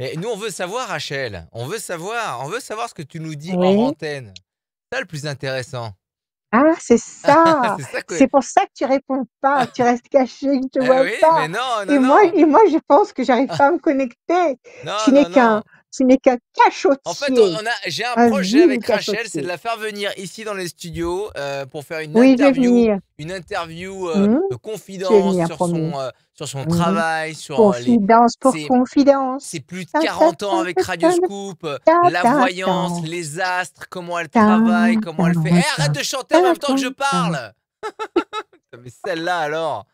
Et nous, on veut savoir, Rachel. On veut savoir ce que tu nous dis hors Oui. antenne. C'est ça le plus intéressant. Ah, c'est ça. C'est ça que. C'est pour ça que tu réponds pas, que tu restes caché, que je te Eh vois oui, mais pas. non, Et non, moi, non. et moi, je pense que j'arrive pas à me connecter. Non, Tu n'es non, qu'un, non. tu n'es qu'un En fait, cachotier, j'ai un un projet vil avec Rachel, c'est de cachotier. la faire venir ici dans les studios pour faire Oui, je vais venir. une interview Hmm. Je vais confidence venir, promis. sur son Mhm. travail, sur Confidence pour ses, confidence. plus de Ta, ta, 40 ans ta, avec ta, ta, Radioscoop, ta, la ta, voyance, ta, les astres, comment elle ta, travaille, comment ta, elle fait. Eh, ta, arrête de chanter en ta, même temps ta, que je ta. parle. Mais celle-là alors.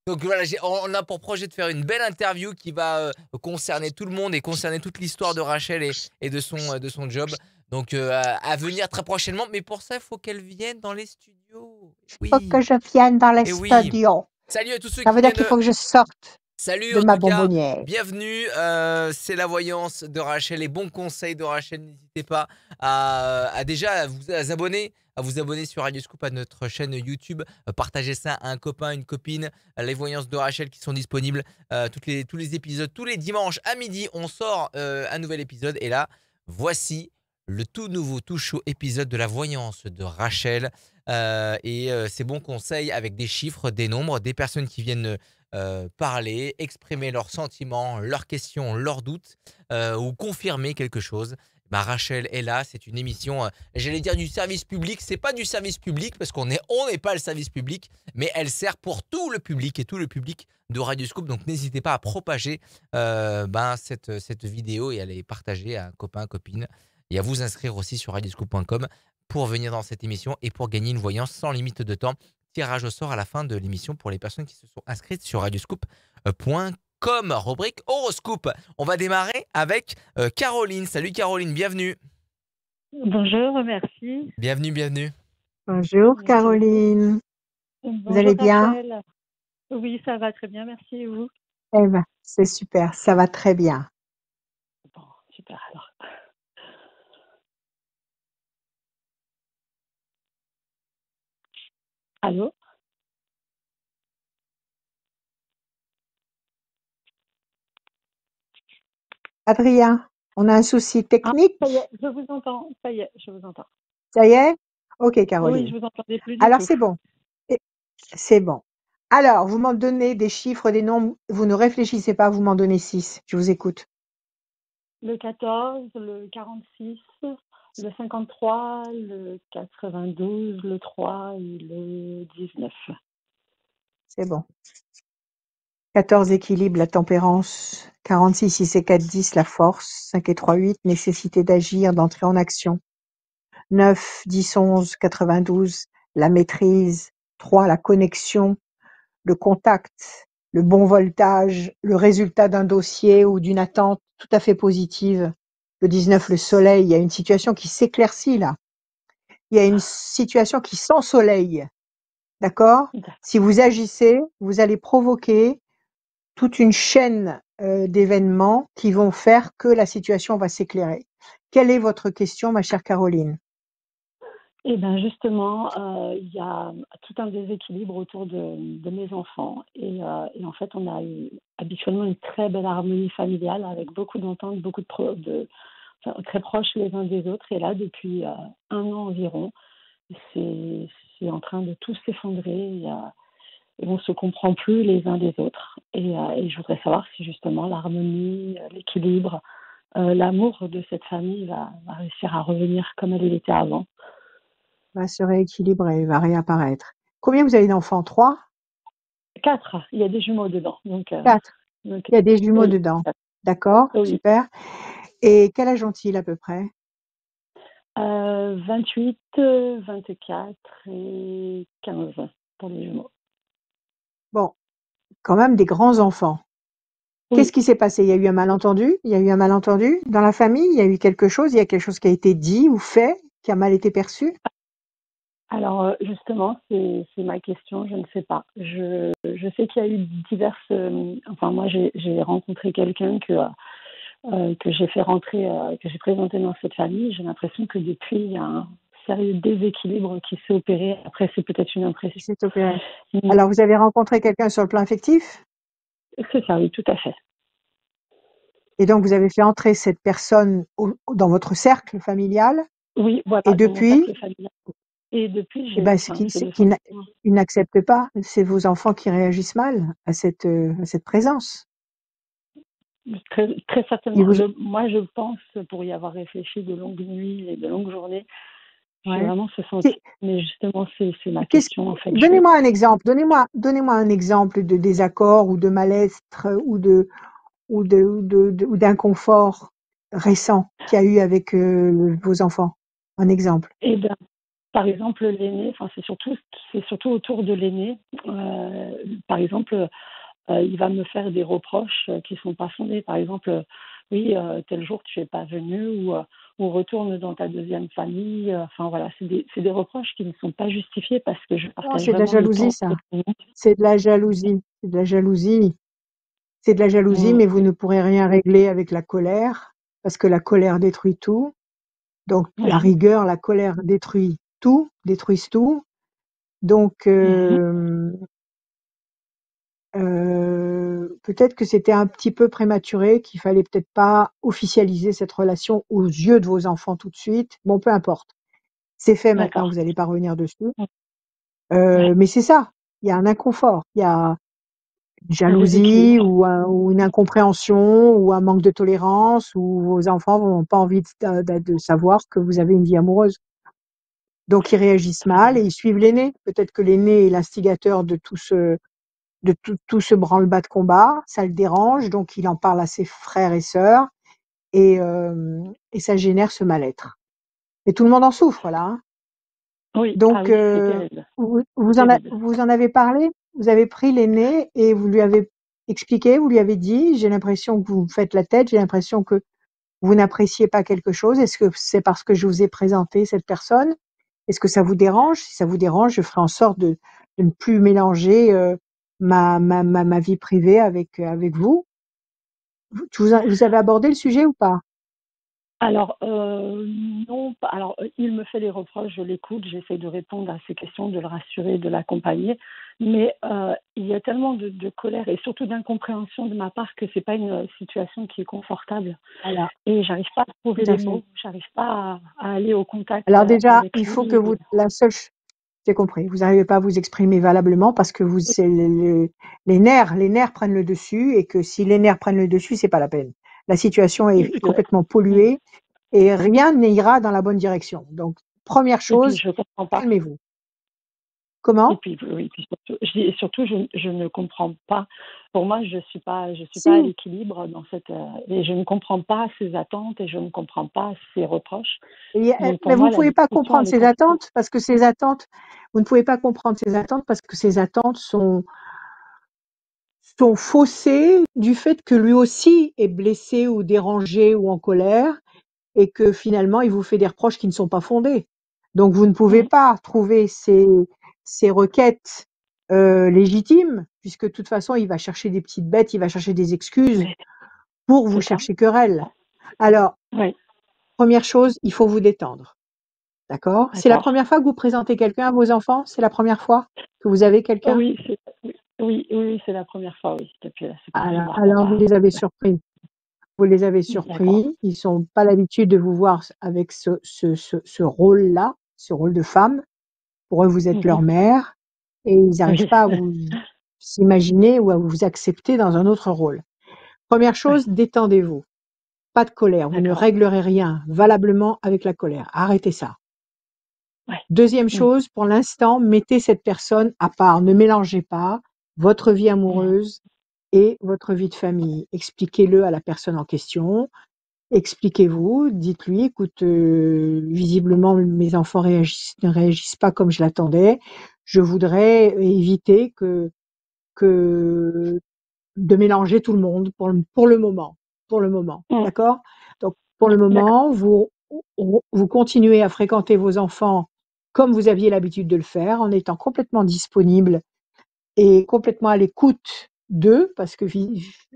Donc voilà, on a pour projet de faire une belle interview qui va concerner tout le monde et concerner toute l'histoire de Rachel et de son job. Donc à venir très prochainement. Mais pour ça, il faut qu'elle vienne dans les studios. Faut que Oui, je vienne dans les et oui. studios. Salut à tous ceux Ça qui veut dire viennent. qu'il faut que je sorte Salut de en ma tout cas, bonbonnière. bienvenue, c'est la voyance de Rachel, les bons conseils de Rachel, n'hésitez pas à déjà à vous abonner sur Radioscoop à notre chaîne YouTube, partagez ça à un copain, une copine, les voyances de Rachel qui sont disponibles tous les épisodes, tous les dimanches à midi, on sort un nouvel épisode et là, voici le tout nouveau, tout chaud épisode de la voyance de Rachel et ses bons conseils avec des chiffres, des nombres, des personnes qui viennent parler, exprimer leurs sentiments, leurs questions, leurs doutes ou confirmer quelque chose. Bah, Rachel est là, c'est une émission, j'allais dire du service public, c'est pas du service public parce on n'est pas le service public, mais elle sert pour tout le public et tout le public de Radioscoop, donc n'hésitez pas à propager cette vidéo et à les partager à un copain, copine, et à vous inscrire aussi sur radioscoop.com pour venir dans cette émission et pour gagner une voyance sans limite de temps. Tirage au sort à la fin de l'émission pour les personnes qui se sont inscrites sur radioscoop.com. Rubrique horoscope. On va démarrer avec Caroline. Salut Caroline, bienvenue. Bonjour, merci. Bienvenue, bienvenue. Bonjour Merci beaucoup. Caroline. Vous allez Bonjour bien? Rachel. Oui, ça va très bien, merci. Et vous? Eh ben, c'est super, ça va très bien. Bon, super alors. Allô? Adrien, on a un souci Ah, technique. ça y est, je vous entends. Ça y est, je vous entends. Ça y est? Ok Oui, Caroline. je vous entendais plus du Alors tout. c'est bon. Et- C'est bon. Alors, vous m'en donnez des chiffres, des nombres. Vous ne réfléchissez pas, vous m'en donnez 6. Je vous écoute. Le 14, le 46, le 53, le 92, le 3 et le 19. C'est bon. 14 équilibre, la tempérance. 46, 6 et 4, 10, la force. 5 et 3, 8, nécessité d'agir, d'entrer en action. 9, 10, 11, 92, la maîtrise. 3, la connexion, le contact, le bon voltage, le résultat d'un dossier ou d'une attente tout à fait positive. Le 19, le soleil, il y a une situation qui s'éclaircit là. Il y a une situation qui s'ensoleille. D'accord? Si vous agissez, vous allez provoquer toute une chaîne d'événements qui vont faire que la situation va s'éclairer. Quelle est votre question, ma chère Caroline? Eh bien, justement, il y a tout un déséquilibre autour de mes enfants. Et en fait, on a eu habituellement une très belle harmonie familiale avec beaucoup d'entente, beaucoup enfin, très proches les uns des autres. Et là, depuis un an environ, c'est en train de tout s'effondrer. Et on ne se comprend plus les uns des autres. Et je voudrais savoir si justement l'harmonie, l'équilibre, l'amour de cette famille va réussir à revenir comme elle était avant. Va se rééquilibrer, va réapparaître. Combien vous avez d'enfants? 3? 4, il y a des jumeaux dedans. 4. Donc, Il y a des jumeaux oui, dedans. D'accord, oui. super. Et quel âge ont-ils à peu près? 28, 24 et 15 pour les jumeaux. Bon, quand même des grands enfants. Qu'est-ce Oui, qui s'est passé? Il y a eu un malentendu? Il y a eu un malentendu dans la famille? Il y a eu quelque chose? Il y a quelque chose qui a été dit ou fait qui a mal été perçu? alors justement, c'est ma question, je ne sais pas. Je sais qu'il y a eu diverses... enfin, moi, j'ai rencontré quelqu'un que j'ai fait rentrer, que j'ai présenté dans cette famille. J'ai l'impression que depuis, il y a un sérieux déséquilibre qui s'est opéré. Après, c'est peut-être une impression. C'est opéré. Mais Alors, vous avez rencontré quelqu'un sur le plan affectif? c'est ça, oui, tout à fait. Et donc, vous avez fait entrer cette personne dans votre cercle familial. Oui, Et voilà, dans mon depuis, cercle familial. Et depuis, eh ben, ce enfin, c'est le qu'ils sentiment. ils n'acceptent pas. C'est vos enfants qui réagissent mal à cette présence. Très, très Ils certainement. vous, Moi, je pense, pour y avoir réfléchi de longues nuits et de longues journées, j'ai ouais. vraiment ce C'est- sentiment. Mais justement, c'est ma qu'est-ce- question, en fait. Donnez-moi un exemple. Donnez-moi un exemple de désaccord ou de mal-être ou d'inconfort récent qu'il y a eu avec vos enfants. Un exemple. Eh bien, par exemple, l'aîné, enfin, c'est surtout autour de l'aîné. Par exemple, il va me faire des reproches qui ne sont pas fondés. Par exemple, oui, tel jour tu n'es pas venu ou retourne dans ta deuxième famille. Enfin voilà, c'est des reproches qui ne sont pas justifiés parce que je Non, partage c'est de la vraiment de jalousie, temps ça. avec tout le monde. C'est de la jalousie. C'est de la jalousie. C'est de la jalousie, Mm, mais vous ne pourrez rien régler avec la colère, parce que la colère détruit tout. Donc, la oui. rigueur, la colère détruit tout, détruisent tout. Donc, Mhm. peut-être que c'était un petit peu prématuré, qu'il fallait peut-être pas officialiser cette relation aux yeux de vos enfants tout de suite. Bon, peu importe. C'est fait maintenant, D'accord. vous n'allez pas revenir dessus. Mm, ouais. Mais c'est ça. Il y a un inconfort. Il y a une Un jalousie déséquilibre. ou une incompréhension ou un manque de tolérance ou vos enfants n'ont pas envie de savoir que vous avez une vie amoureuse. Donc, ils réagissent mal et ils suivent l'aîné. Peut-être que l'aîné est l'instigateur de tout ce branle-bas de combat. Ça le dérange, donc il en parle à ses frères et sœurs et ça génère ce mal-être. Et tout le monde en souffre là, hein. Oui, ah Donc, oui, c'est terrible. vous, C'est vous en terrible. vous en avez parlé? Vous avez pris l'aîné et vous lui avez expliqué, vous lui avez dit, j'ai l'impression que vous me faites la tête, j'ai l'impression que vous n'appréciez pas quelque chose. Est-ce que c'est parce que je vous ai présenté cette personne? Est-ce que ça vous dérange? Si ça vous dérange, je ferai en sorte de ne plus mélanger ma vie privée avec vous. Vous avez abordé le sujet ou pas? Alors, non, pas alors, il me fait les reproches, je l'écoute, j'essaie de répondre à ses questions, de le rassurer, de l'accompagner. Mais, il y a tellement de colère et surtout d'incompréhension de ma part que c'est pas une situation qui est confortable Voilà, et j'arrive pas à tout trouver à les fait. mots, j'arrive pas à aller au contact, Alors déjà, avec il faut que lui. vous, la seule, j'ai compris, vous n'arrivez pas à vous exprimer valablement parce que Oui, c'est les nerfs prennent le dessus et que si les nerfs prennent le dessus, c'est pas la peine. La situation et est puis, complètement mmh polluée et rien n'ira dans la bonne direction. Donc, première et puis chose, je comprends pas. calmez-vous. Et Comment? puis oui, puis surtout je dis et surtout je ne comprends pas. Pour moi, je suis pas à Si, l'équilibre dans cette, et je ne comprends pas ses attentes et je ne comprends pas ses reproches. Donc pour mais vous moi, ne la pouvez pas discussion, comprendre elle est ses compliquée. attentes parce que ses attentes, vous ne pouvez pas comprendre ses attentes parce que ses attentes sont faussées du fait que lui aussi est blessé ou dérangé ou en colère et que finalement il vous fait des reproches qui ne sont pas fondés. Donc vous ne pouvez Mmh. pas trouver ces requêtes légitimes puisque de toute façon il va chercher des petites bêtes, il va chercher des excuses Mais pour vous c'est ça. chercher querelle. Alors, Oui, première chose, il faut vous détendre. D'accord? C'est la d'accord. première fois que vous présentez quelqu'un à vos enfants? C'est la première fois que vous avez quelqu'un? Oui, oui, c'est la première fois, oui, depuis la séparation de leur Alors vous papa. les avez Ouais. surpris. Vous les avez D'accord. surpris. Ils sont pas l'habitude de vous voir avec ce rôle-là, ce rôle de femme. Pour eux, vous êtes Mmh. leur mère et ils n'arrivent Oui. pas à vous s'imaginer ou à vous accepter dans un autre rôle. Première Ouais, chose, détendez-vous. Pas de colère. Vous ne d'accord. réglerez rien valablement avec la colère. Arrêtez ça. Ouais. Deuxième Mmh. chose, pour l'instant, mettez cette personne à part. Ne mélangez pas votre vie Mmh. amoureuse et votre vie de famille. Expliquez-le à la personne en question. Expliquez-vous, dites-lui, écoute, visiblement mes enfants ne réagissent pas comme je l'attendais. Je voudrais éviter que de mélanger tout le monde pour le moment, Mmh. d'accord? Donc pour le D'accord. moment, vous continuez à fréquenter vos enfants comme vous aviez l'habitude de le faire, en étant complètement disponible et complètement à l'écoute d'eux, parce que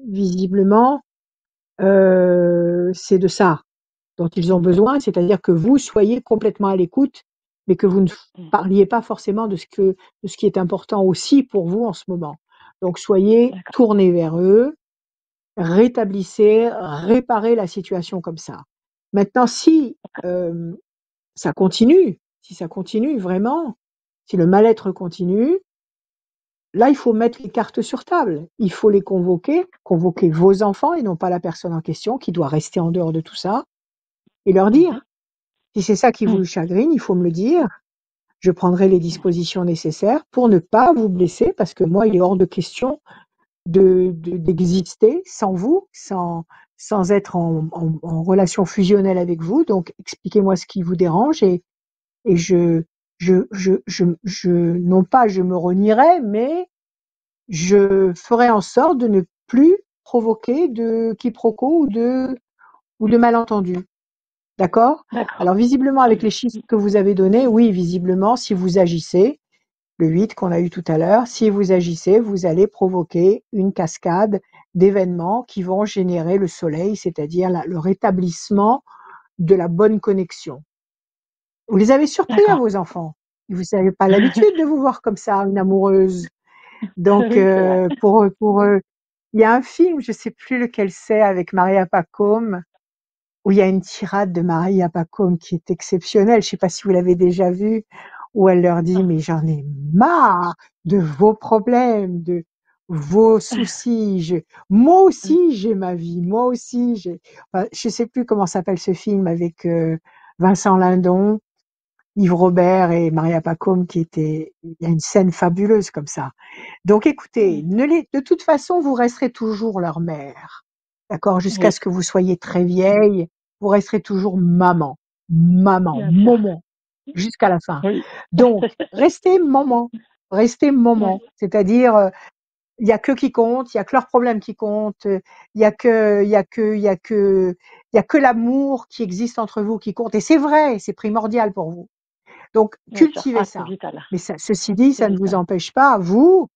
visiblement, c'est de ça dont ils ont besoin, c'est-à-dire que vous soyez complètement à l'écoute, mais que vous ne Mmh. parliez pas forcément de ce qui est important aussi pour vous en ce moment. Donc soyez D'accord. tournés vers eux, rétablissez, réparez la situation comme ça. Maintenant, si ça continue vraiment, si le mal-être continue, là, il faut mettre les cartes sur table. Il faut les convoquer vos enfants et non pas la personne en question qui doit rester en dehors de tout ça et leur Mhm. dire, si c'est ça qui Mhm. vous chagrine, il faut me le dire. Je prendrai les dispositions nécessaires pour ne pas vous blesser parce que moi, il est hors de question d'exister sans vous, sans être en relation fusionnelle avec vous. Donc, expliquez-moi ce qui vous dérange et non pas je me renierai, mais je ferai en sorte de ne plus provoquer de quiproquos ou de malentendus. D'accord? D'accord. Alors, visiblement, Très avec bien. les chiffres que vous avez donnés, oui, visiblement, si vous agissez, le 8 qu'on a eu tout à l'heure, si vous agissez, vous allez provoquer une cascade d'événements qui vont générer le soleil, c'est-à-dire le rétablissement de la bonne connexion. Vous les avez surpris à D'accord. vos enfants. Vous n'avez pas l'habitude de vous voir comme ça, une amoureuse. Donc, Oui, c'est vrai. pour eux, il y a un film, je sais plus lequel c'est, avec Maria Pacôme, où il y a une tirade de Maria Pacôme qui est exceptionnelle. Je sais pas si vous l'avez déjà vue, où elle leur dit, mais j'en ai marre de vos problèmes, de vos soucis. Moi aussi, j'ai ma vie. Moi aussi, enfin, je sais plus comment s'appelle ce film avec Vincent Lindon, Yves Robert et Maria Pacôme il y a une scène fabuleuse comme ça. Donc écoutez, de toute façon, vous resterez toujours leur mère. D'accord? Jusqu'à Oui, ce que vous soyez très vieille, vous resterez toujours maman, bien sûr. maman, jusqu'à la fin. Oui. Donc, restez maman, restez Oui, maman. C'est-à-dire, il y a que qui compte, il y a que leurs problèmes qui comptent, il y a que l'amour qui existe entre vous qui compte. Et c'est vrai, c'est primordial pour vous. Donc, bien sûr. cultivez Ah, c'est ça. vital. Mais ça, ceci dit, C'est ça ne vous vital. empêche pas, vous,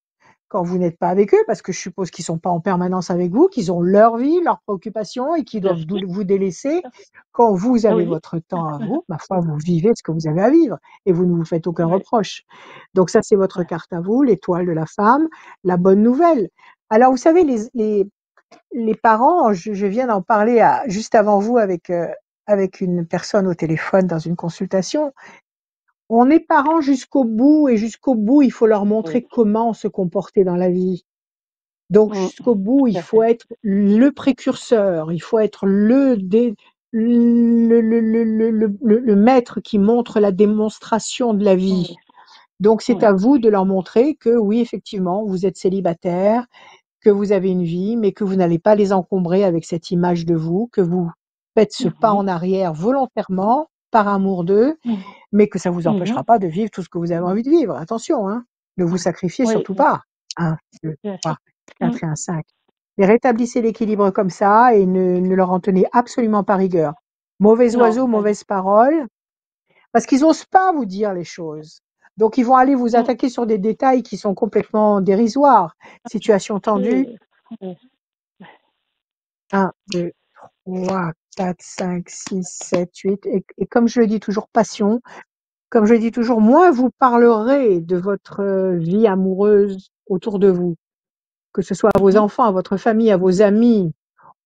quand vous n'êtes pas avec eux, parce que je suppose qu'ils sont pas en permanence avec vous, qu'ils ont leur vie, leurs préoccupations et qu'ils Bien doivent sûr. vous délaisser. Quand vous avez Oui. votre temps à vous, ma foi, vous vivez ce que vous avez à vivre et vous ne vous faites aucun Oui. reproche. Donc ça, c'est votre Ouais. carte à vous, l'étoile de la femme, la bonne nouvelle. Alors, vous savez, les parents, je viens d'en parler juste avant vous avec une personne au téléphone dans une consultation. On est parents jusqu'au bout et jusqu'au bout, il faut leur Oui. montrer comment se comporter dans la vie. Donc jusqu'au bout, il Tout à faut fait. être le précurseur, il faut être le maître qui montre la démonstration de la vie. Oui. Donc c'est Oui. à vous de leur montrer que oui, effectivement, vous êtes célibataire, que vous avez une vie, mais que vous n'allez pas les encombrer avec cette image de vous, que vous faites ce pas Mhm. en arrière volontairement, par amour d'eux, Mhm. mais que ça vous Mhm. empêchera pas de vivre tout ce que vous avez envie de vivre. Attention, hein. Ne vous sacrifiez Oui, surtout pas. 1, 2, bien sûr. 3, 4 et 1, 5. Mais rétablissez l'équilibre comme ça et ne leur en tenez absolument pas rigueur. Mauvais Non, oiseau, pas du mauvaise parole, parce qu'ils osent pas vous dire les choses. Donc ils vont aller vous tout. attaquer sur des détails qui sont complètement dérisoires. Situation tendue. Oui. Oui. 1, 2, 3, 4, 5, 6, 7, 8. Et comme je le dis toujours, passion. Comme je dis toujours, moins vous parlerez de votre vie amoureuse autour de vous, que ce soit à vos Mhm. enfants, à votre famille, à vos amis,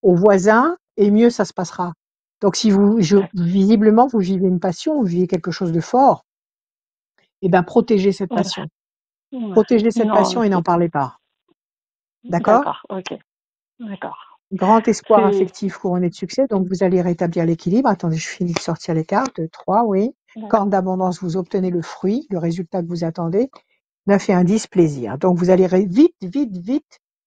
aux voisins, et mieux ça se passera. Donc si visiblement vous vivez une passion, vous vivez quelque chose de fort, eh ben protégez cette Ouais. passion. Ouais. Protégez cette Non, passion et n'en c'est parlez pas. D'accord? d'accord. Ok. D'accord. Grand espoir C'est affectif couronné de succès, donc vous allez rétablir l'équilibre. Attendez, je finis de sortir les cartes. 3, oui. Corne d'abondance, vous obtenez le fruit, le résultat que vous attendez. 9 et un 10, plaisir. Donc vous allez vite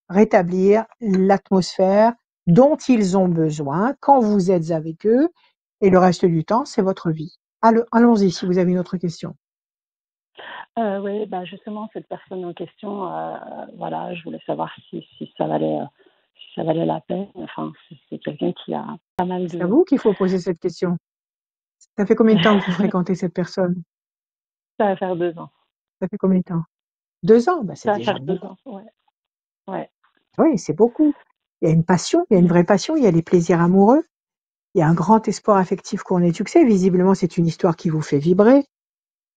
rétablir l'atmosphère dont ils ont besoin quand vous êtes avec eux. Et le reste du temps, c'est votre vie. Allons-y si vous avez une autre question. oui, bah justement cette personne en question, voilà, je voulais savoir si ça valait la peine. Enfin, c'est quelqu'un qui a pas mal C'est à de. vous qu'il faut poser cette question. Ça fait combien de temps que vous fréquentez cette personne? Ça va faire 2 ans. Ça fait combien de temps? 2 ans, ben, c'est Ça va déjà faire deux beaucoup. ans. Ouais. Ouais. Oui, c'est beaucoup. Il y a une passion, il y a une Mm. vraie passion, il y a des plaisirs amoureux, il y a un grand espoir affectif couronné de succès. Visiblement, c'est une histoire qui vous fait vibrer.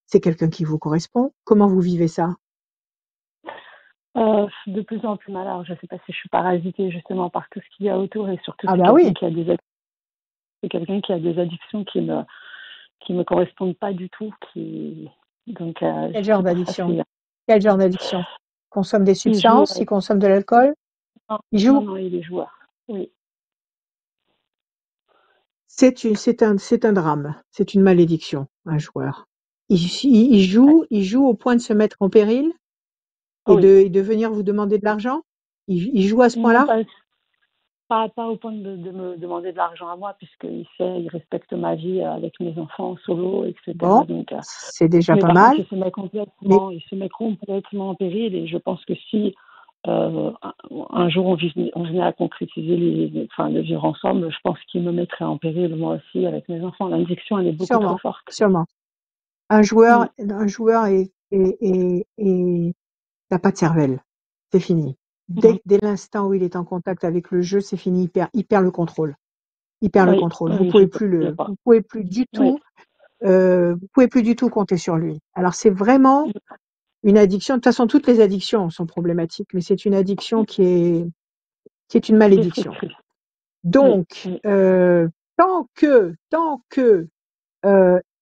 C'est quelqu'un qui vous correspond. Comment vous vivez ça? De plus en plus mal. Alors, je ne sais pas si je suis parasitée justement par tout ce qu'il y a autour et surtout Ah c'est bah oui. quelqu'un qui a des addictions qui me correspondent pas du tout. Donc, Quel genre c'est pour ça d'addiction? Quel genre d'addiction? Consomme des il joue substances, il consomme de l'alcool, non, il non, joue. non, il est joueur. Oui, C'est un drame, c'est une malédiction, un joueur. Il joue au point de se mettre en péril et oui. de venir vous demander de l'argent? Il joue à ce Non, point-là? pas au point de me demander de l'argent à moi, puisqu'il sait, il respecte ma vie avec mes enfants en solo, etc. Bon, Donc, c'est déjà mais pas par contre, mal, mais il se met complètement en péril et je pense que si un jour on venait à concrétiser le vivre ensemble, je pense qu'il me mettrait en péril moi aussi avec mes enfants. L'addiction, elle est beaucoup trop sûrement, forte. sûrement. Un joueur n'a pas de cervelle. C'est fini. Mhm. Dès l'instant où il est en contact avec le jeu, c'est fini, il perd le contrôle. Il perd le Oui, contrôle. oui, je ne pas. Vous pouvez plus du Oui. tout compter sur lui. Alors c'est vraiment une addiction. De toute façon, toutes les addictions sont problématiques, mais c'est une addiction qui est une malédiction. Destructrice. Donc, Oui. tant que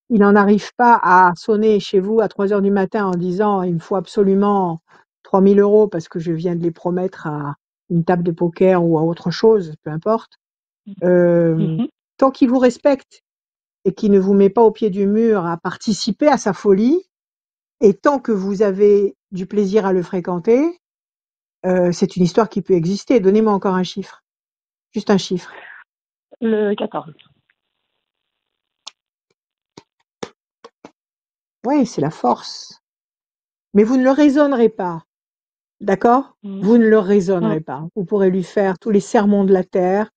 il n'en arrive pas à sonner chez vous à 3 heures du matin en disant il me faut absolument 3 000 € parce que je viens de les promettre à une table de poker ou à autre chose, peu importe. Mhm. Tant qu'il vous respecte et qu'il ne vous met pas au pied du mur à participer à sa folie, et tant que vous avez du plaisir à le fréquenter, c'est une histoire qui peut exister. Donnez-moi encore un chiffre. Juste un chiffre. Le 14. Oui, c'est la force. Mais vous ne le raisonnerez pas. D'accord? Mhm. Vous ne le raisonnerez pas. Vous pourrez lui faire tous les sermons de la terre.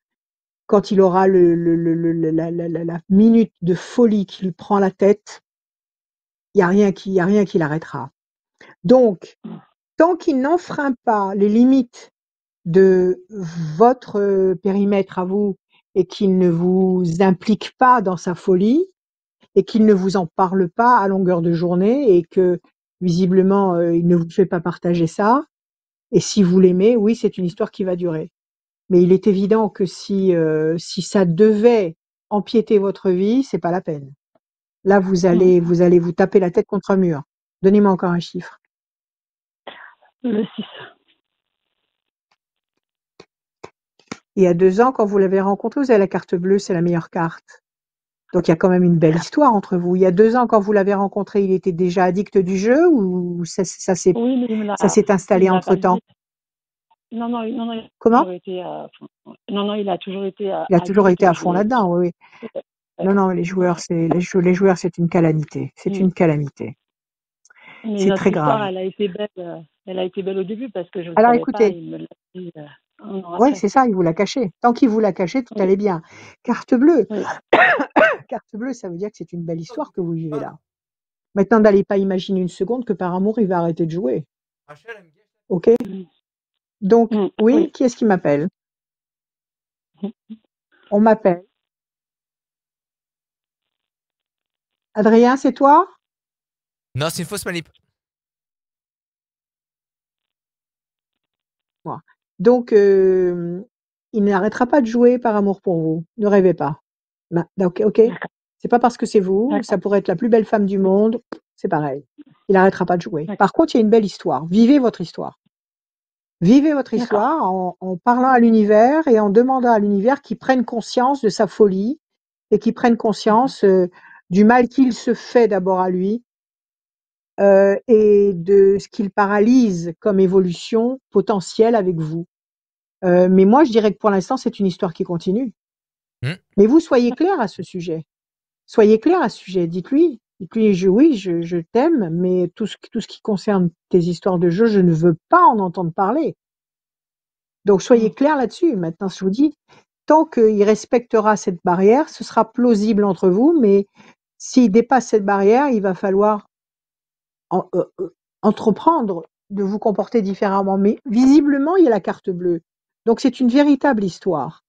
Quand il aura la minute de folie qui lui prend la tête, il n'y a rien qui l'arrêtera. Donc, tant qu'il n'enfreint pas les limites de votre périmètre à vous et qu'il ne vous implique pas dans sa folie et qu'il ne vous en parle pas à longueur de journée et que visiblement il ne vous fait pas partager ça, et si vous l'aimez, oui, c'est une histoire qui va durer. Mais il est évident que si ça devait empiéter votre vie, c'est pas la peine. Là, vous allez vous taper la tête contre un mur. Donnez-moi encore un chiffre. Le 6. Il y a 2 ans, quand vous l'avez rencontré, vous avez la carte bleue, c'est la meilleure carte. Donc il y a quand même une belle histoire entre vous. Il y a 2 ans, quand vous l'avez rencontré, il était déjà addict du jeu ou ça s'est Oui, mais installé entre-temps? Non, Comment? il a toujours été Il a toujours addict été au à fond jeu. là-dedans, oui, oui. Non, non, les joueurs, c'est une calamité. C'est une calamité. Mais C'est notre très grave. histoire, elle a été belle au début parce que je ne le Alors savais pas. écoutez, Il me l'a dit un an ouais, après. c'est ça, il vous l'a caché. Tant qu'il vous l'a caché, tout Oui, allait bien. Carte bleue. oui. Carte bleue, ça veut dire que c'est une belle histoire que vous vivez là. Maintenant, n'allez pas imaginer une seconde que par amour, il va arrêter de jouer. OK? Donc, oui, Oui. qui est-ce qui m'appelle? On m'appelle. Adrien, c'est toi? Non, c'est une fausse manip. Moi. Donc, il n'arrêtera pas de jouer par amour pour vous. Ne rêvez pas. OK, OK? D'accord. C'est pas parce que c'est vous, ça pourrait être la plus belle femme du monde, c'est pareil. Il n'arrêtera pas de jouer. D'accord. Par contre, il y a une belle histoire. Vivez votre histoire. Vivez votre D'accord. histoire en parlant à l'univers et en demandant à l'univers qu'il prenne conscience de sa folie et qu'il prenne conscience du mal qu'il se fait d'abord à lui et de ce qu'il paralyse comme évolution potentielle avec vous. Mais moi, je dirais que pour l'instant, c'est une histoire qui continue. Mais vous, soyez clair à ce sujet. Soyez clair à ce sujet. Dites-lui, oui, je t'aime, mais tout ce qui concerne tes histoires de jeu, je ne veux pas en entendre parler. Donc, soyez clair là-dessus. Maintenant, je vous dis, tant qu'il respectera cette barrière, ce sera plausible entre vous, mais s'il dépasse cette barrière, il va falloir entreprendre de vous comporter différemment. Mais visiblement, il y a la carte bleue. Donc, c'est une véritable histoire.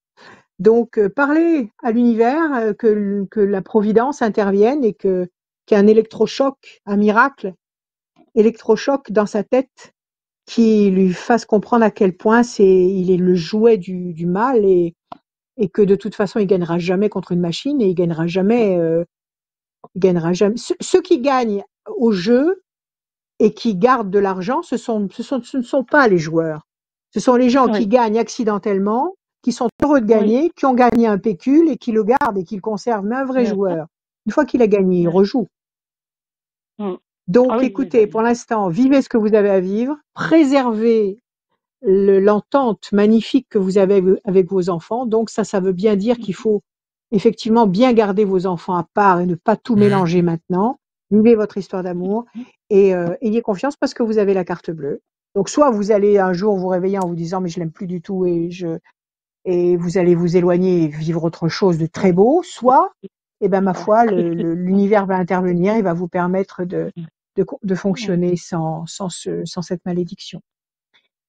Donc, parlez à l'univers, que la providence intervienne et qu'il y ait un électrochoc, un miracle électrochoc dans sa tête qui lui fasse comprendre à quel point il est le jouet du mal et que de toute façon, il gagnera jamais contre une machine et il gagnera jamais. Ceux qui gagnent au jeu et qui gardent de l'argent, ce ne sont pas les joueurs. Ce sont les gens qui Oui, gagnent accidentellement, qui sont heureux de oui, gagner, qui ont gagné un pécule et qui le gardent et qui le conservent. Mais un vrai bien sûr. joueur, une fois qu'il a gagné, il Ouais. rejoue. Mm. Ah Donc, oui, oui, bah écoutez, pour oui. l'instant, vivez ce que vous avez à vivre, préservez l'entente magnifique que vous avez avec vos enfants. Donc, ça veut bien dire qu'il faut effectivement bien garder vos enfants à part et ne pas tout Mhm. mélanger maintenant. Vivez votre histoire d'amour et ayez confiance parce que vous avez la carte bleue. Donc, soit vous allez un jour vous réveiller en vous disant mais je l'aime plus du tout et vous allez vous éloigner et vivre autre chose de très beau, soit, eh ben, ma Ah, foi, l'univers va intervenir, il va vous permettre de mm. fonctionner sans cette malédiction.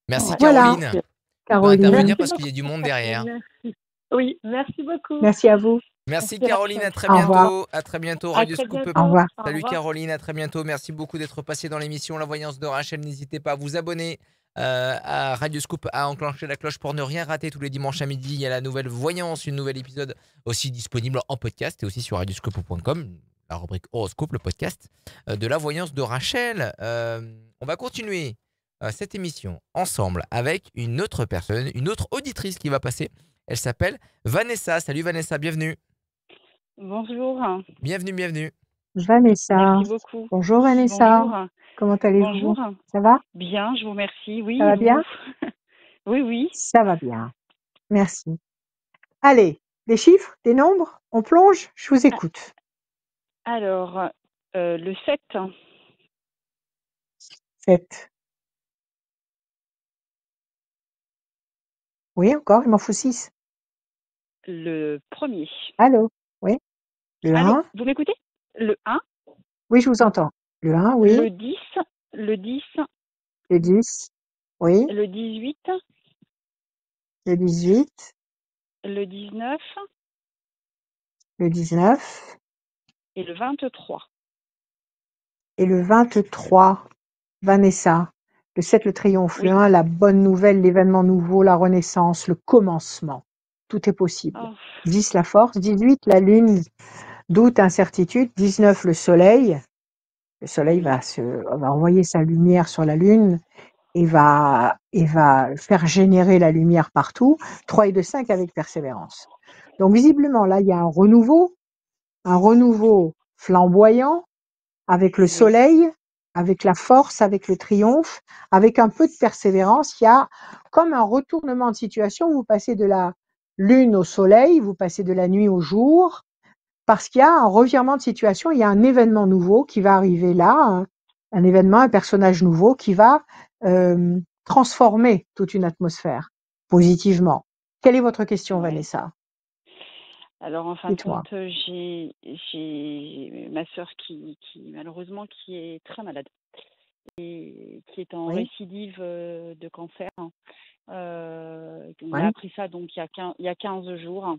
Merci Ouais. Voilà, Caroline. On peut Caroline. intervenir Merci parce qu'il y a beaucoup. du monde derrière. Merci. Oui, merci beaucoup. Merci à vous. Merci Merci Caroline, à Rachel. très Au revoir. bientôt. À très bientôt. À Radio très Scoop. Au bientôt. revoir. Au Salut revoir. Caroline, à très bientôt. Merci beaucoup d'être passé dans l'émission La Voyance de Rachel. N'hésitez pas à vous abonner à Radio Scoop, à enclencher la cloche pour ne rien rater tous les dimanches à midi. Il y a la nouvelle Voyance, une nouvelle épisode aussi disponible en podcast et aussi sur radioscoop.com, la rubrique Horoscope, le podcast de La Voyance de Rachel. On va continuer cette émission ensemble avec une autre personne, une autre auditrice qui va passer. Elle s'appelle Vanessa. Salut Vanessa, bienvenue. Bonjour. Bienvenue, bienvenue. Vanessa. Merci beaucoup. Bonjour Vanessa. Bonjour. Comment allez-vous? Bonjour. Ça va? Bien, je vous remercie. Oui, Ça et va bien? vous? Oui, oui. Ça va bien. Merci. Allez, des chiffres, des nombres, on plonge? Je vous écoute. Alors, le 7, 7. Oui, encore, il m'en faut 6. le 1er. Allô? Oui. Le Allô, 1? vous m'écoutez? Le 1, Oui, je vous entends. Le 1, oui. le 10, le 10, Le 10, oui. le 18, Le 18, le 19 le 19 et le 23. et le 23. Vanessa. Le 7, le triomphe. Le Oui. 1, la bonne nouvelle, l'événement nouveau, la renaissance, le commencement. Tout est possible. Oh, 10, la force. 18, la lune, doute, incertitude. 19, le soleil. Le soleil oui. va envoyer sa lumière sur la lune et va faire générer la lumière partout. 3 et 2, 5 avec persévérance. Donc visiblement, là, il y a un renouveau flamboyant avec le Oui. soleil, avec la force, avec le triomphe, avec un peu de persévérance. Il y a comme un retournement de situation. Vous passez de la lune au soleil, vous passez de la nuit au jour, parce qu'il y a un revirement de situation, il y a un événement nouveau qui va arriver là, un événement, un personnage nouveau qui va transformer toute une atmosphère positivement. Quelle est votre question, Ouais. Vanessa? Alors, en fin de Dites-moi. compte, j'ai ma sœur qui malheureusement qui est très malade et qui est en Oui, récidive de cancer. On a oui, appris ça donc il y a 15 jours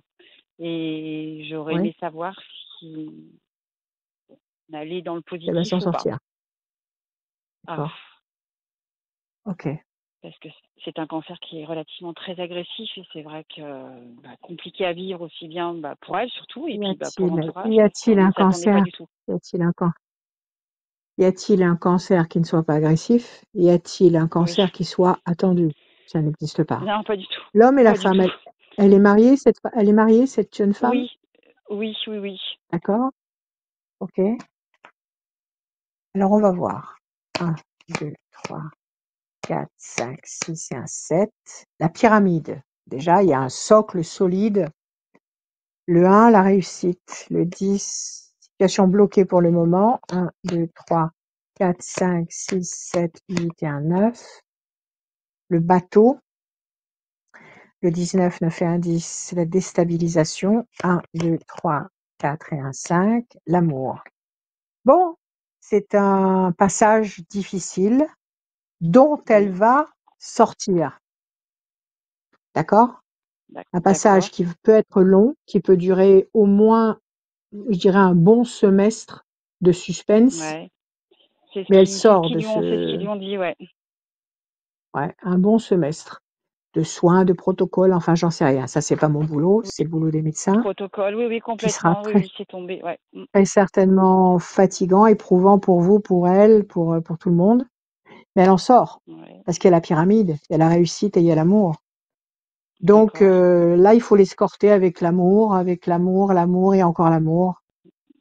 et j'aurais oui. aimé savoir si on allait dans le Elle va s'en positif ou pas. sortir. Ah, D'accord. Ok. parce que c'est un cancer qui est relativement très agressif et c'est vrai que compliqué à vivre aussi bien pour elle surtout et puis pour l'entourage Y parce a-t-il qu'on un n'y s'attendait pas cancer? du tout. Y a-t-il un can- Y a-t-il un cancer qui ne soit pas agressif? Y a-t-il un Oui. cancer qui soit attendu? Ça n'existe pas. Non, pas du tout. L'homme et la Pas du femme, tout. elle est mariée, cette jeune femme? Oui, oui, oui, oui. D'accord? Ok. Alors, on va voir. 1, 2, 3, 4, 5, 6 et un 7. La pyramide. Déjà, il y a un socle solide. Le 1, la réussite. Le 10, situation bloquée pour le moment. 1, 2, 3, 4, 5, 6, 7, 8 et un 9. Le bateau. Le 19, 9 et un 10, c'est la déstabilisation. 1, 2, 3, 4 et un 5. L'amour. Bon, c'est un passage difficile dont elle Oui, va sortir. D'accord? Un d'accord. passage qui peut être long, qui peut durer au moins, je dirais, un bon semestre de suspense, Ouais. mais elle C'est ce sort de qu'ils lui ce... ont dit, ouais. Ouais, un bon semestre de soins, de protocoles, enfin, j'en sais rien. Ça, c'est pas mon boulot, Oui, c'est le boulot des médecins, protocole, oui, qui sera complètement, très, oui, c'est tombé, ouais. très certainement fatigant, éprouvant pour vous, pour elle, pour tout le monde. Mais elle en sort. Ouais, Parce qu'il y a la pyramide, il y a la réussite et il y a l'amour. Donc d'accord, là, il faut l'escorter avec l'amour, l'amour et encore l'amour,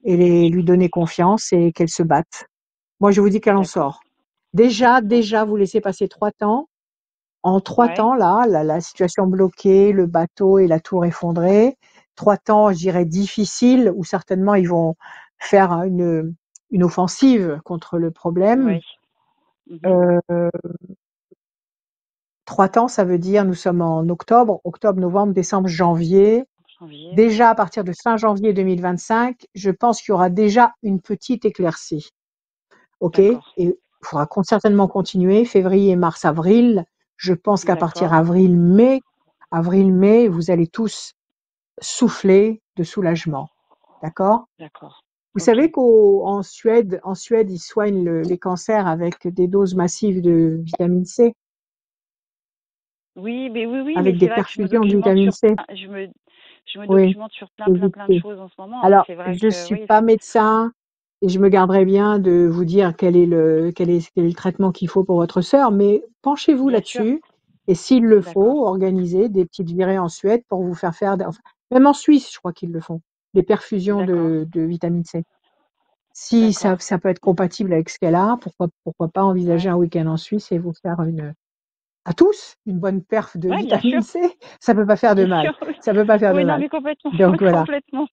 et lui donner confiance et qu'elle se batte. Moi, je vous dis qu'elle en d'accord. sort. Déjà, Bon, vous laissez passer 3 temps. En 3 ouais, temps, là, la situation bloquée, le bateau et la tour effondrée. 3 temps, je dirais, difficiles, où certainement ils vont faire une offensive contre le problème. ouais. Mhm. 3 temps, ça veut dire, nous sommes en octobre, novembre, décembre, janvier. Janvier, Déjà, à partir de fin janvier 2025, je pense qu'il y aura déjà une petite éclaircie. OK? Et d'accord, il faudra certainement continuer, février, mars, avril. Je pense qu'à partir d'accord, avril-mai, vous allez tous souffler de soulagement. D'accord? d'accord. Vous Ok. savez qu'en Suède, ils soignent les cancers avec des doses massives de vitamine C, Oui, mais avec des c'est vrai que je me perfusions de documente vitamine sur C. je me Oui, documente sur plein de évitez. choses en ce moment, mais Alors, c'est vrai je que suis oui, pas médecin et je me garderai bien de vous dire quel est le traitement qu'il faut pour votre sœur, mais penchez-vous bien sûr, là-dessus et s'il le d'accord, faut, organisez des petites virées en Suède pour vous faire enfin, même en Suisse, je crois qu'ils le font, des perfusions d'accord, de vitamine C. Si d'accord. ça peut être compatible avec ce qu'elle a, pourquoi pas envisager Ouais, un week-end en Suisse et vous faire à tous, une bonne perf de ouais, bien sûr, vitamine C? Ça peut pas faire de bien mal. sûr, oui. Ça peut pas faire de Oui, non, mal. mais complètement, Donc voilà. complètement.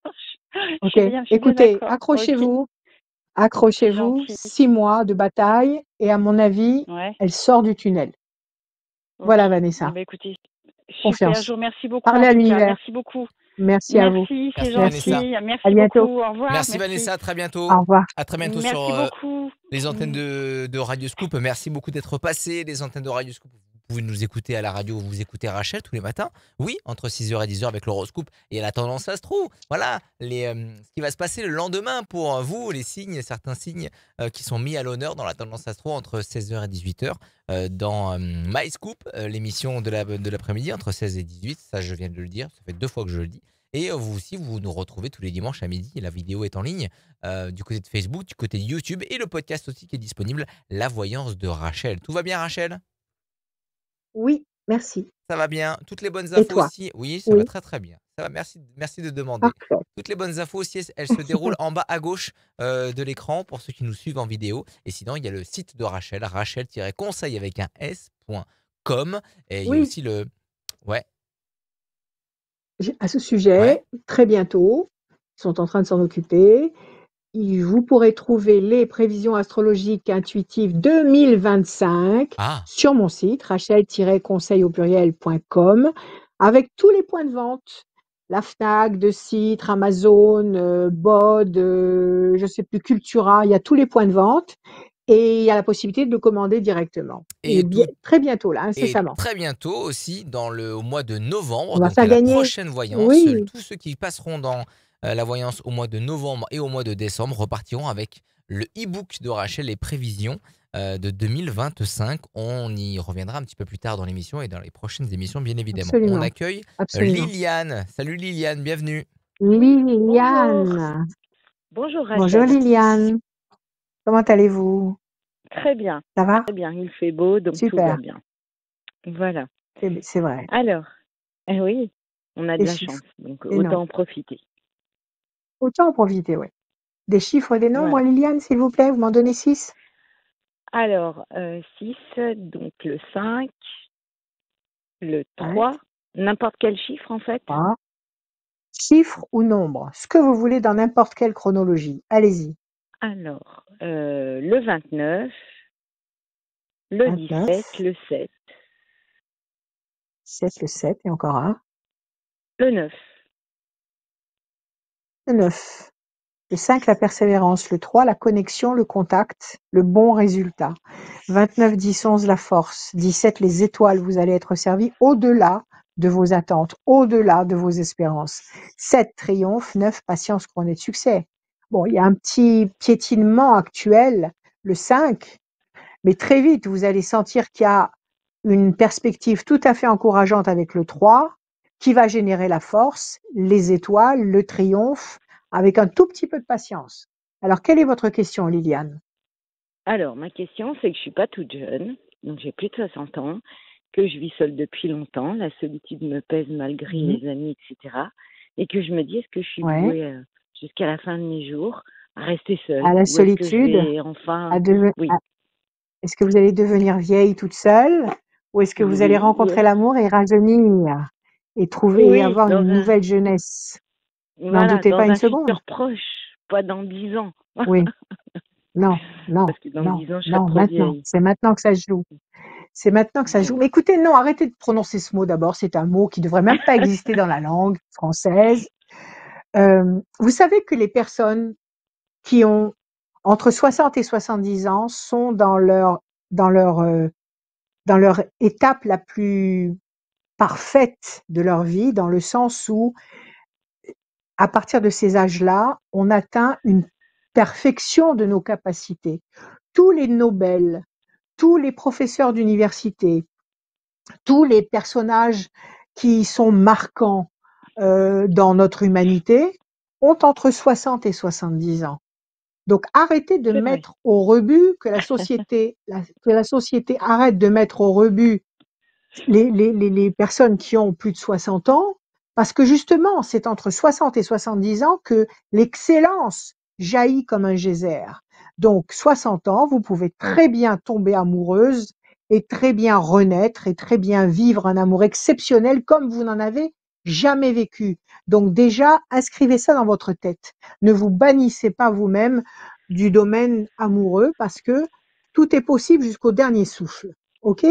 OK. Je suis bien Écoutez, d'accord. Ok, c'est accrochez-vous, gentil. 6 mois de bataille et à mon avis, Ouais, elle sort du tunnel. ok. Voilà Eh Vanessa, ben, écoutez, super. Je confiance. vous remercie beaucoup en Parlez à tout cas. l'univers. Merci beaucoup. Merci à vous. Merci, c'est Merci Merci. Vanessa. gentil. À Merci bientôt. beaucoup. Au revoir. Merci Merci. Vanessa, à très bientôt. Au revoir. À très bientôt sur Merci beaucoup. les antennes de Radio Scoop. Merci beaucoup d'être passé. Les antennes de Radio Scoop, vous pouvez nous écouter à la radio, vous écoutez Rachel tous les matins. Oui, entre 6h et 10h avec l'horoscope et la tendance astro. Voilà ce qui va se passer le lendemain pour vous, les signes, certains signes qui sont mis à l'honneur dans la tendance astro entre 16h et 18h dans My Scoop, l'émission de l'après-midi entre 16 et 18. Ça, je viens de le dire. Ça fait 2 fois que je le dis. Et vous aussi, vous nous retrouvez tous les dimanches à midi. La vidéo est en ligne du côté de Facebook, du côté de YouTube et le podcast aussi qui est disponible, La Voyance de Rachel. Tout va bien, Rachel? Oui, merci. Ça va bien. Toutes les bonnes Et infos toi? aussi? Oui, ça va Oui, très très bien. Ça va, merci de demander. parfait. Toutes les bonnes infos aussi, elles se déroulent en bas à gauche de l'écran pour ceux qui nous suivent en vidéo. Et sinon, il y a le site de Rachel, rachel-conseil avec un s.com. Et il y a Oui, aussi le... Ouais, à ce ouais. sujet, très bientôt, ils sont en train de s'en occuper. Vous pourrez trouver les prévisions astrologiques intuitives 2025 Ah, sur mon site rachel-conseil au pluriel.com avec tous les points de vente. La FNAC, De Citre, Amazon, BOD, je sais plus, Cultura, il y a tous les points de vente et il y a la possibilité de le commander directement. Et et tout, très bientôt, là, et incessamment. très bientôt aussi, au mois de novembre, On va donc faire à la gagner. prochaine voyance, Oui, tous ceux qui passeront dans la voyance au mois de novembre et au mois de décembre repartiront avec le e-book de Rachel, les prévisions de 2025. On y reviendra un petit peu plus tard dans l'émission et dans les prochaines émissions, bien évidemment. On absolument, accueille absolument. Liliane. Salut Liliane, bienvenue. Oui, bonjour. Liliane. Bonjour Bonjour Rachel. Liliane. Comment allez-vous? Très bien, Ça va? très bien. Il fait beau, donc tout va Super. bien. Voilà. C'est vrai. Alors, eh oui, on a de Des la chance, chiffres, donc des noms. autant en profiter. Autant en profiter, oui. Des chiffres, des nombres, Voilà. Liliane, s'il vous plaît, vous m'en donnez 6? Alors, 6, donc le 5, le Ouais. 3, n'importe quel chiffre en fait. 3. Chiffre ou nombre, ce que vous voulez dans n'importe quelle chronologie. Allez-y. Alors, le 29, le 29, 17, le 7, 7, le 7 et encore un. le 9. Le 9. Le 5, la persévérance. Le 3, la connexion, le contact, le bon résultat. 29, 10, 11, la force. 17, les étoiles. Vous allez être servi au-delà de vos attentes, au-delà de vos espérances. 7, triomphe. 9, patience couronnée de succès. Bon, il y a un petit piétinement actuel, le 5, mais très vite, vous allez sentir qu'il y a une perspective tout à fait encourageante avec le 3 qui va générer la force, les étoiles, le triomphe, avec un tout petit peu de patience. Alors, quelle est votre question, Liliane? Alors, ma question, c'est que je suis pas toute jeune, donc j'ai plus de 60 ans, que je vis seule depuis longtemps, la solitude me pèse malgré Mhm. les amis, etc. Et que je me dis, est-ce que je suis Ouais. vouée jusqu'à la fin de mes jours à rester À seule? la Ou est-ce que je solitude, vais enfin... à deve- Oui, à- est-ce que vous allez devenir vieille toute seule ou est-ce que vous allez oui, rencontrer l'amour et rajeunir et trouver et oui, avoir dans une un... nouvelle jeunesse? N'en Voilà, doutez dans pas une un futur seconde. proche, pas dans 10 ans. Oui, non, non, Parce que dans non, 10 ans, je serai non, trop maintenant. vieille. C'est maintenant que ça se joue. C'est maintenant que ça se joue. Bon. Mais écoutez, non, arrêtez de prononcer ce mot d'abord. C'est un mot qui devrait même pas exister dans la langue française. Vous savez que les personnes qui ont entre 60 et 70 ans sont dans leur, euh, dans leur étape la plus parfaite de leur vie, dans le sens où, à partir de ces âges-là, on atteint une perfection de nos capacités. Tous les Nobel, tous les professeurs d'université, tous les personnages qui sont marquants dans notre humanité ont entre 60 et 70 ans. Donc arrêtez de C'est vrai. mettre au rebut que la société arrête de mettre au rebut les personnes qui ont plus de 60 ans, parce que justement, c'est entre 60 et 70 ans que l'excellence jaillit comme un geyser. Donc, 60 ans, vous pouvez très bien tomber amoureuse et très bien renaître et très bien vivre un amour exceptionnel comme vous n'en avez jamais vécu. Donc déjà, inscrivez ça dans votre tête. Ne vous bannissez pas vous-même du domaine amoureux parce que tout est possible jusqu'au dernier souffle. OK?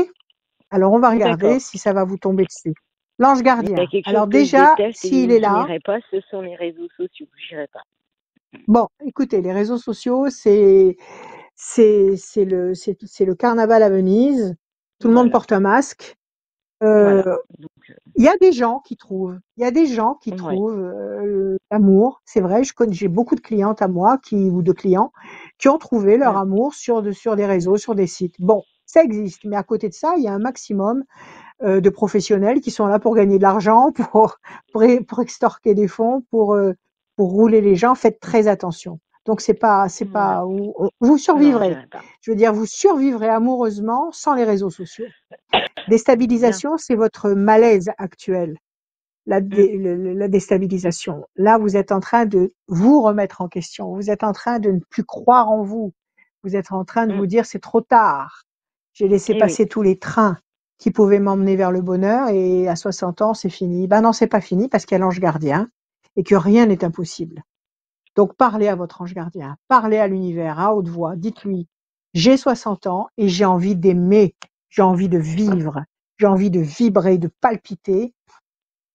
Alors, on va regarder D'accord. si ça va vous tomber dessus. L'ange Mais il y a gardien. quelque chose Alors que je déjà, déteste et s'il est que je là, n'irai pas, ce sont les réseaux sociaux. J'irai pas. bon, écoutez, les réseaux sociaux, c'est le carnaval à Venise. Tout le monde Voilà. porte un masque. Voilà. Donc, Il y a des gens qui trouvent, ouais. l'amour. C'est vrai, j'ai beaucoup de clientes à moi ou de clients qui ont trouvé leur Mm. amour sur des réseaux, sur des sites. Bon, ça existe, mais à côté de ça, il y a un maximum de professionnels qui sont là pour gagner de l'argent, pour extorquer des fonds, pour rouler les gens. Faites très attention. Donc Voilà. vous Non, survivrez. j'irai pas. Je veux dire, vous survivrez amoureusement sans les réseaux sociaux. Bien. Déstabilisation, c'est votre malaise actuel. Mm. La déstabilisation. Là, vous êtes en train de vous remettre en question. Vous êtes en train de ne plus croire en vous. Vous êtes en train de Mm. vous dire c'est trop tard. J'ai laissé Eh oui. passer tous les trains qui pouvaient m'emmener vers le bonheur et à 60 ans, c'est fini. Ben non, c'est pas fini parce qu'il y a l'ange gardien et que rien n'est impossible. Donc parlez à votre ange gardien, parlez à l'univers à haute voix, dites-lui j'ai 60 ans et j'ai envie d'aimer, j'ai envie de vivre, j'ai envie de vibrer, de palpiter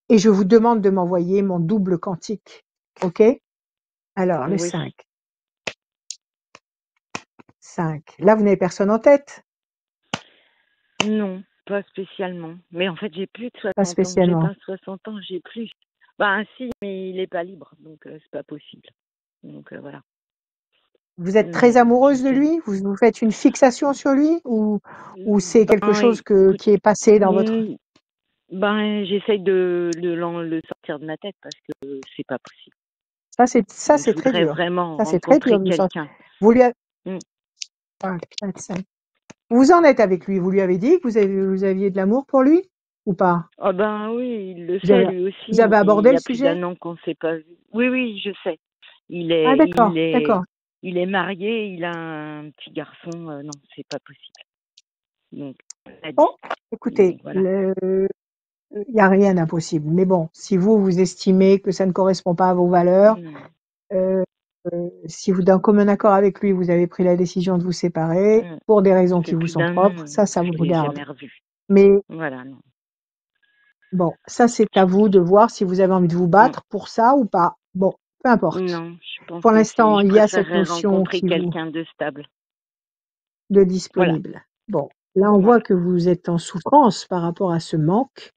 et je vous demande de m'envoyer mon double quantique. OK? Alors, le Oui. 5. 5. Là, vous n'avez personne en tête? Non, pas spécialement. Mais en fait, j'ai plus de Pas 60 ans. J'ai spécialement. pas 60 ans, j'ai plus. Ben si, mais il est pas libre, donc c'est pas possible. Donc voilà. Vous êtes très Mais amoureuse de j'essaie. lui? Vous faites une fixation sur lui ou c'est quelque Ben chose écoute, qui est passé dans votre... ben j'essaye de le sortir de ma tête parce que c'est pas possible. Ça, Donc je c'est très voudrais dur. vraiment Ça, c'est très dur rencontrer de lui sortir. quelqu'un. Vous lui avez... Mm. 5, 4, 5. Vous en êtes avec lui? Vous lui avez dit que vous aviez de l'amour pour lui ou pas? Ah ben oui, il le Vous sait avez, lui vous aussi, avez mais il abordé y le a plus sujet? d'1 an qu'on s'est pas vu. Oui, oui, je sais. Il Ah, est, d'accord, il est, d'accord. il est marié, il a un petit garçon. Non, c'est pas possible. Donc, on a dit. Bon, écoutez, Donc, voilà. il n'y a rien d'impossible. Mais bon, si vous estimez que ça ne correspond pas à vos valeurs, Non. si vous, d'un commun accord avec lui, vous avez pris la décision de vous séparer Mm. pour des raisons Ça qui fait vous plus sont d'un propres, an, ça je vous l'ai regarde. jamais revu. Mais Voilà, non. bon, ça, c'est à vous de voir si vous avez envie de vous Mm. battre pour ça ou pas. Bon, peu importe. Non, je pense Pour que l'instant, je il y a cette préférerais notion rencontrer quelqu'un de stable. de Voilà. disponible. Bon, là, on Voilà. voit que vous êtes en souffrance par rapport à ce manque,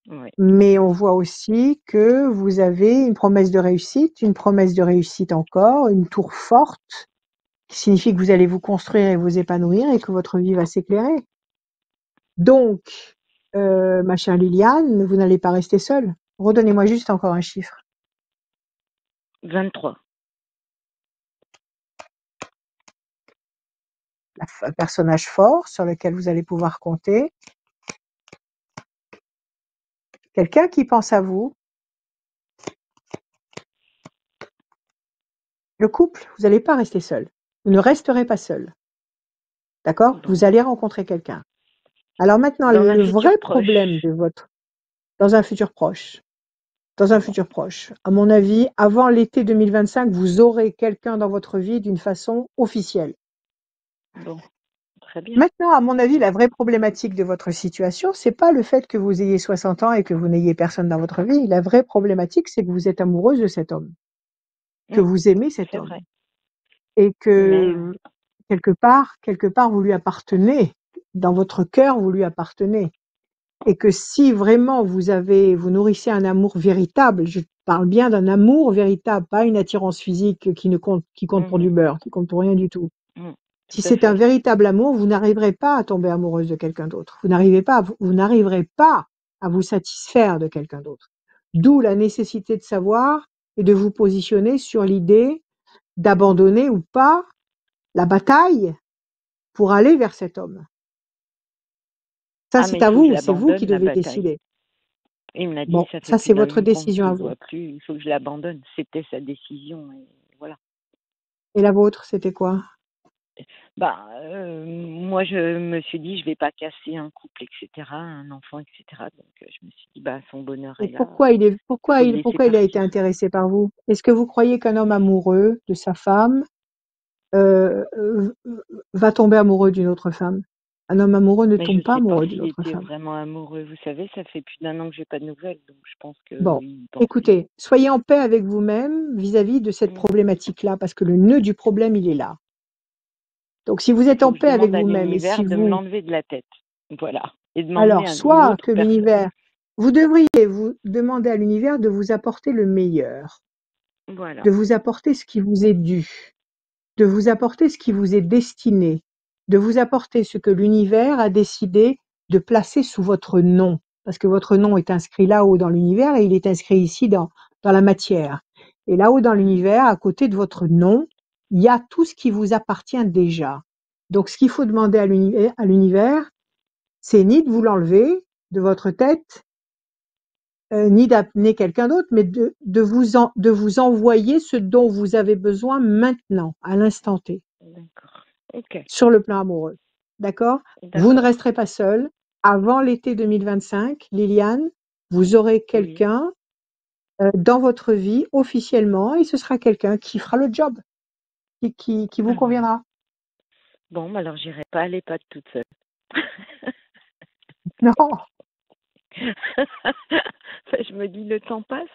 Ouais. mais on voit aussi que vous avez une promesse de réussite encore, une tour forte, qui signifie que vous allez vous construire et vous épanouir et que votre vie va s'éclairer. Donc, ma chère Liliane, vous n'allez pas rester seule. Redonnez-moi juste encore un chiffre. 23. Un personnage fort sur lequel vous allez pouvoir compter. Quelqu'un qui pense à vous. Le couple, vous n'allez pas rester seul. Vous ne resterez pas seul. D'accord? Bon. Vous allez rencontrer quelqu'un. Alors maintenant, Dans un le futur vrai proche. problème de dans un futur proche, à mon avis, avant l'été 2025, vous aurez quelqu'un dans votre vie d'une façon officielle. Bon, très bien. Maintenant, à mon avis, la vraie problématique de votre situation, c'est pas le fait que vous ayez 60 ans et que vous n'ayez personne dans votre vie. La vraie problématique, c'est que vous êtes amoureuse de cet homme, que vous aimez cet C'est homme, vrai. et que Mais quelque part, vous lui appartenez. Dans votre cœur, vous lui appartenez. Et que si vraiment vous nourrissez un amour véritable, je parle bien d'un amour véritable, pas une attirance physique qui compte pour du beurre, qui compte pour rien du tout. Si tout à c'est un fait. véritable amour, vous n'arriverez pas à tomber amoureuse de quelqu'un d'autre. Vous n'arriverez pas à vous satisfaire de quelqu'un d'autre. D'où la nécessité de savoir et de vous positionner sur l'idée d'abandonner ou pas la bataille pour aller vers cet homme. Ça, c'est mais à il faut que je vous, c'est vous qui l'abandonne, la devez bataille. décider. Il me l'a dit, Bon, ça fait ça, plus c'est d'un votre an qu'on ne décision à se vous. voit plus, il faut que je l'abandonne. C'était sa décision, et voilà. Et la vôtre, c'était quoi? Moi, je me suis dit, je vais pas casser un couple, etc., un enfant, etc. Donc, je me suis dit, son bonheur Et est là. pourquoi il a été partir. intéressé par vous? Est-ce que vous croyez qu'un homme amoureux de sa femme euh, euh, va tomber amoureux d'une autre femme? Un homme amoureux ne Mais je tombe pas sais pas amoureux d'une s'il autre était femme. vraiment amoureux. Vous savez, ça fait plus d'un an que j'ai pas de nouvelles, donc je pense Bon, qu'il pensait. écoutez, soyez en paix avec vous-même vis-à-vis de cette problématique-là, parce que le nœud du problème, il est là. Donc, si vous Il êtes faut en que je paix avec demande à vous-même et si l'univers de me vous... l'enlever de la tête. Voilà. Et de m'emmener Alors, à une soit autre que personne. l'univers... Vous devriez vous demander à l'univers de vous apporter le meilleur, Voilà. de vous apporter ce qui vous est dû, de vous apporter ce qui vous est destiné, de vous apporter ce que l'univers a décidé de placer sous votre nom, parce que votre nom est inscrit là-haut dans l'univers et il est inscrit ici dans la matière. Et là-haut dans l'univers, à côté de votre nom, il y a tout ce qui vous appartient déjà. Donc, ce qu'il faut demander à l'univers, c'est ni de vous l'enlever de votre tête, ni d'amener quelqu'un d'autre, mais de vous envoyer ce dont vous avez besoin maintenant, à l'instant T. D'accord. Ok. Sur le plan amoureux. D'accord? Vous ne resterez pas seul. Avant l'été 2025, Liliane, vous aurez quelqu'un dans votre vie officiellement et ce sera quelqu'un qui fera le job, qui vous conviendra. Bon, alors j'irai pas à l'EHPAD toute seule. Non, Je me dis, le temps passe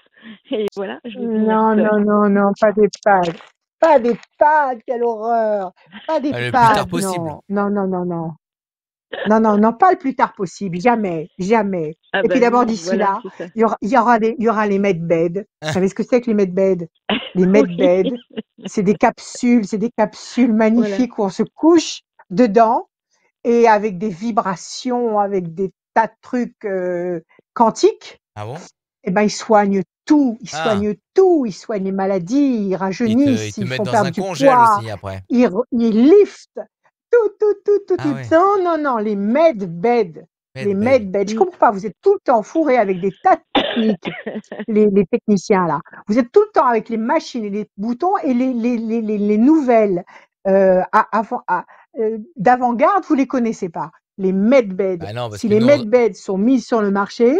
et voilà, je vais finir non, seule. non, pas d'EHPAD. Pas d'EHPAD, quelle horreur. Pas Le plus tard d'EHPAD, possible. non, pas le plus tard possible, jamais, jamais. Ah Et puis d'abord, non, d'ici voilà, là, c'est ça. il y aura les medbeds. Vous savez ce que c'est que les medbeds? Les medbeds, c'est des capsules magnifiques où on se couche dedans et avec des vibrations, avec des tas de trucs quantiques. Ah bon? Eh ben, ils soignent tout, Ah, ils soignent les maladies, ils ils rajeunissent, te ils mettent font dans perdre un du congèle poids, aussi après. ils liftent, Ah tout. ouais, Non, les medbeds, bed, bed. je comprends pas, vous êtes tout le temps fourrés avec des tas de techniques, les techniciens là. Vous êtes tout le temps avec les machines et les boutons et les nouvelles d'avant-garde, vous les connaissez pas. Les medbeds. Bah non, parce Si que les nous, medbeds sont mis sur le marché,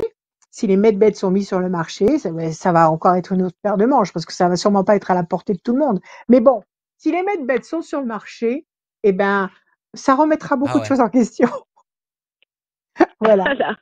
ça va encore être une autre paire de manches parce que ça va sûrement pas être à la portée de tout le monde. Mais bon, si les medbeds sont sur le marché, eh ben, ça remettra beaucoup ah de ouais. choses en question. Voilà. Voilà.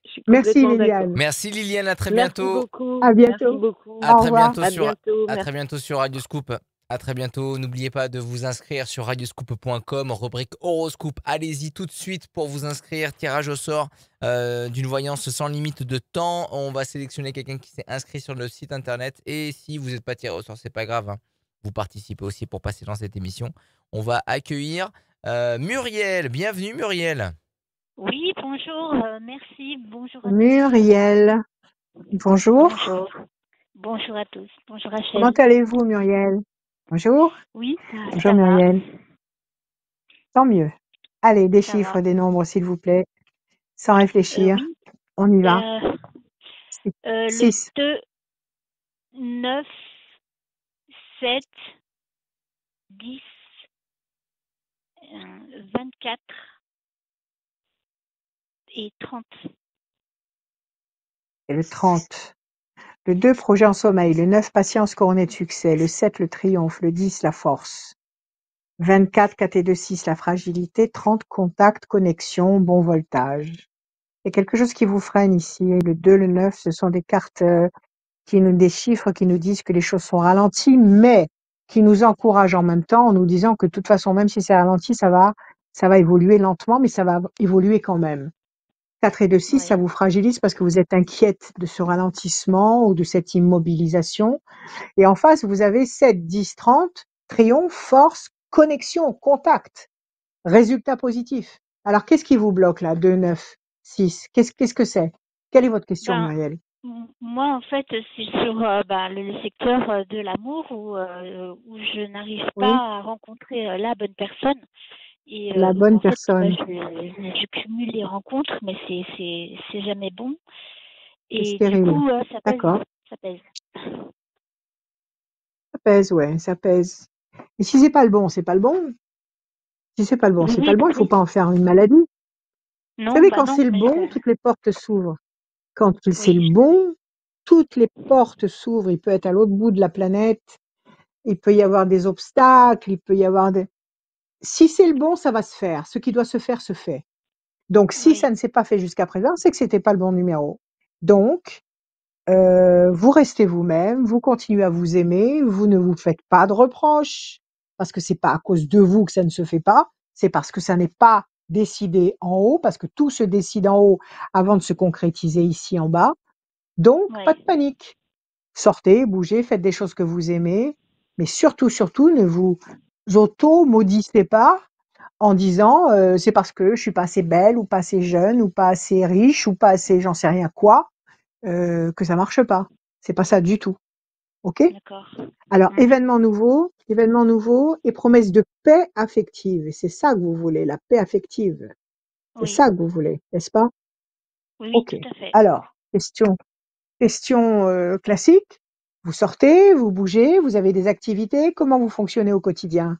Je suis Merci complètement d'accord. Liliane. Merci Liliane, à très Merci bientôt. beaucoup. À Merci bientôt. beaucoup. À Au très revoir. bientôt À sur, bientôt. à Merci. très bientôt sur Radioscoop. À très bientôt. N'oubliez pas de vous inscrire sur radioscoop.com, rubrique horoscope. Allez-y tout de suite pour vous inscrire. Tirage au sort d'une voyance sans limite de temps. On va sélectionner quelqu'un qui s'est inscrit sur le site internet. Et si vous n'êtes pas tiré au sort, c'est pas grave, hein. Vous participez aussi pour passer dans cette émission. On va accueillir Muriel. Bienvenue Muriel. Oui, bonjour, merci, bonjour à tous. Muriel, bonjour. Bonjour. Bonjour à tous. Bonjour Comment Rachel. allez-vous, Muriel? Bonjour. Oui, Bonjour, ça va, Muriel. Tant mieux. Allez, des ça va. chiffres, des nombres, s'il vous plaît, sans réfléchir. Oui, On y va. le 6. 2, 9, 7, 10, 24 et 30. Et le 30. Le 2, projet en sommeil. Le 9, patience couronnée de succès. Le 7, le triomphe. Le 10, la force. 24, 4 et 2, 6, la fragilité. 30, contact, connexion, bon voltage. Il y a quelque chose qui vous freine ici. Le 2, le 9, ce sont des cartes, des chiffres qui nous disent que les choses sont ralenties, mais qui nous encouragent en même temps en nous disant que de toute façon, même si c'est ralenti, ça va évoluer lentement, mais ça va évoluer quand même. 4 et 2, 6, ça Oui, vous fragilise parce que vous êtes inquiète de ce ralentissement ou de cette immobilisation. Et en face, vous avez 7, 10, 30, triomphe, force, connexion, contact, résultat positif. Alors, qu'est-ce qui vous bloque là? 2, 9, 6. Qu'est-ce que c'est? Quelle est votre question, ben, Muriel? moi en fait, c'est sur le secteur de l'amour où je n'arrive Oui, pas à rencontrer la bonne personne. Et la donc bonne en fait, personne. je cumule les rencontres, mais c'est jamais bon. C'est Et du stérile. coup, ça pèse, D'accord. ça pèse. Ça pèse, ouais, ça pèse. Et si c'est pas le bon, c'est pas le bon. Si c'est pas le bon, c'est pas Oui, le bon. Il faut oui. pas en faire une maladie. Vous Non, savez, bah quand non, c'est le mais bon, toutes les portes s'ouvrent. Quand c'est le oui, bon, toutes les portes s'ouvrent. Il peut être à l'autre bout de la planète. Il peut y avoir des obstacles. Il peut y avoir des... Si c'est le bon, ça va se faire. Ce qui doit se faire, se fait. Donc, si ça oui, ne s'est pas fait jusqu'à présent, c'est que c'était pas le bon numéro. Donc, vous restez vous-même, vous continuez à vous aimer, vous ne vous faites pas de reproches, parce que c'est pas à cause de vous que ça ne se fait pas, c'est parce que ça n'est pas décidé en haut, parce que tout se décide en haut avant de se concrétiser ici en bas. Donc, pas oui, de panique. Sortez, bougez, faites des choses que vous aimez, mais surtout, surtout, ne vous auto-maudissez pas en disant c'est parce que je suis pas assez belle ou pas assez jeune ou pas assez riche ou pas assez j'en sais rien quoi que ça marche pas. C'est pas ça du tout. OK? d'accord. Alors, Mhm. événement nouveau et promesse de paix affective. Et c'est ça que vous voulez, la paix affective. C'est Oui, ça que vous voulez, n'est-ce pas? oui, oui, OK. tout à fait. Alors, question classique. Vous sortez, vous bougez, vous avez des activités. Comment vous fonctionnez au quotidien?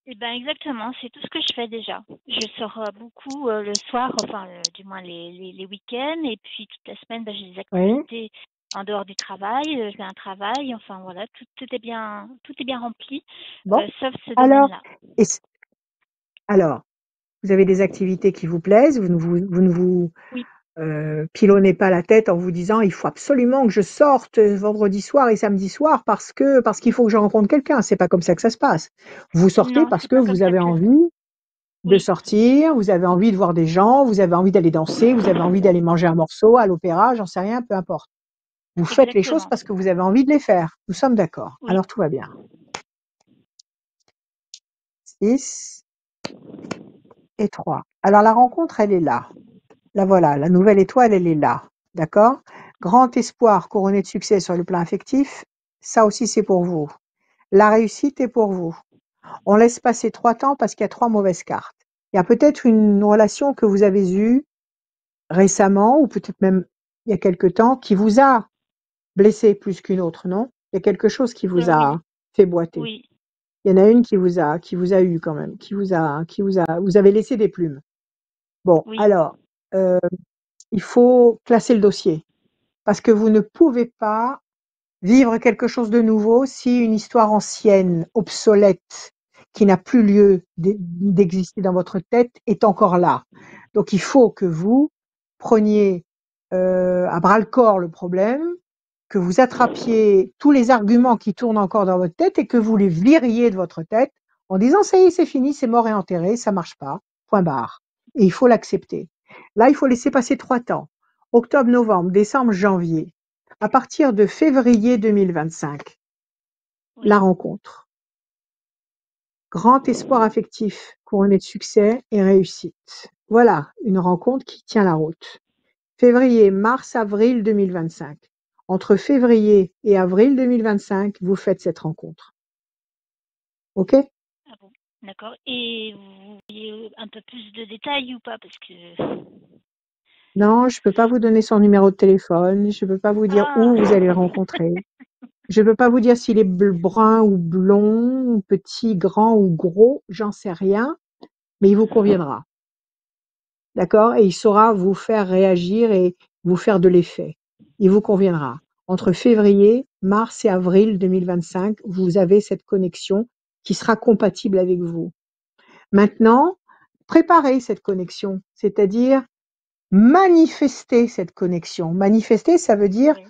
Eh ben exactement, c'est tout ce que je fais déjà. Je sors beaucoup le soir, enfin du moins les week-ends, et puis toute la semaine, j'ai des Oui. activités en dehors du travail. J'ai un travail, enfin voilà, tout est bien rempli, Bon. sauf ce Alors, domaine-là. et c- alors, vous avez des activités qui vous plaisent. Vous ne vous Oui, pilonnez pas la tête en vous disant il faut absolument que je sorte vendredi soir et samedi soir parce qu'il faut que je rencontre quelqu'un. C'est pas comme ça que ça se passe. Vous sortez non, parce c'est que pas comme vous ça avez que. envie de Oui, sortir, vous avez envie de voir des gens, vous avez envie d'aller danser, vous avez envie d'aller manger un morceau à l'opéra, j'en sais rien, peu importe. Vous faites les choses exactement. parce que vous avez envie de les faire. Nous sommes d'accord. Oui, Alors tout va bien. 6 et 3. Alors la rencontre, elle est là. La voilà, la nouvelle étoile, elle est là. D'accord? Grand espoir couronné de succès sur le plan affectif, ça aussi c'est pour vous. La réussite est pour vous. On laisse passer 3 temps parce qu'il y a 3 mauvaises cartes. Il y a peut-être une relation que vous avez eue récemment ou peut-être même il y a quelque temps qui vous a blessé plus qu'une autre, non? Il y a quelque chose qui vous oui, a fait boiter. oui, Il y en a une qui vous a eu quand même, vous avez laissé des plumes. Bon, oui, alors, il faut classer le dossier parce que vous ne pouvez pas vivre quelque chose de nouveau si une histoire ancienne, obsolète, qui n'a plus lieu d'exister dans votre tête est encore là. Donc il faut que vous preniez à bras le corps le problème, que vous attrapiez tous les arguments qui tournent encore dans votre tête et que vous les viriez de votre tête en disant ça y est, c'est fini, c'est mort et enterré, ça marche pas, point barre. Et il faut l'accepter. Là, il faut laisser passer 3 temps. Octobre, novembre, décembre, janvier. À partir de février 2025, la oui, rencontre. Grand espoir affectif couronné de succès et réussite. Voilà, une rencontre qui tient la route. Février, mars, avril 2025. Entre février et avril 2025, vous faites cette rencontre. OK? Ah bon, d'accord. Et vous voulez un peu plus de détails ou pas? Parce que... Non, je peux pas vous donner son numéro de téléphone, je peux pas vous dire Ah, où vous allez le rencontrer. Je peux pas vous dire s'il est brun ou blond, ou petit, grand ou gros, j'en sais rien, mais il vous conviendra. D'accord? Et il saura vous faire réagir et vous faire de l'effet. Il vous conviendra. Entre février, mars et avril 2025, vous avez cette connexion qui sera compatible avec vous. Maintenant, préparez cette connexion, c'est-à-dire manifester cette connexion. Manifester, ça veut dire oui,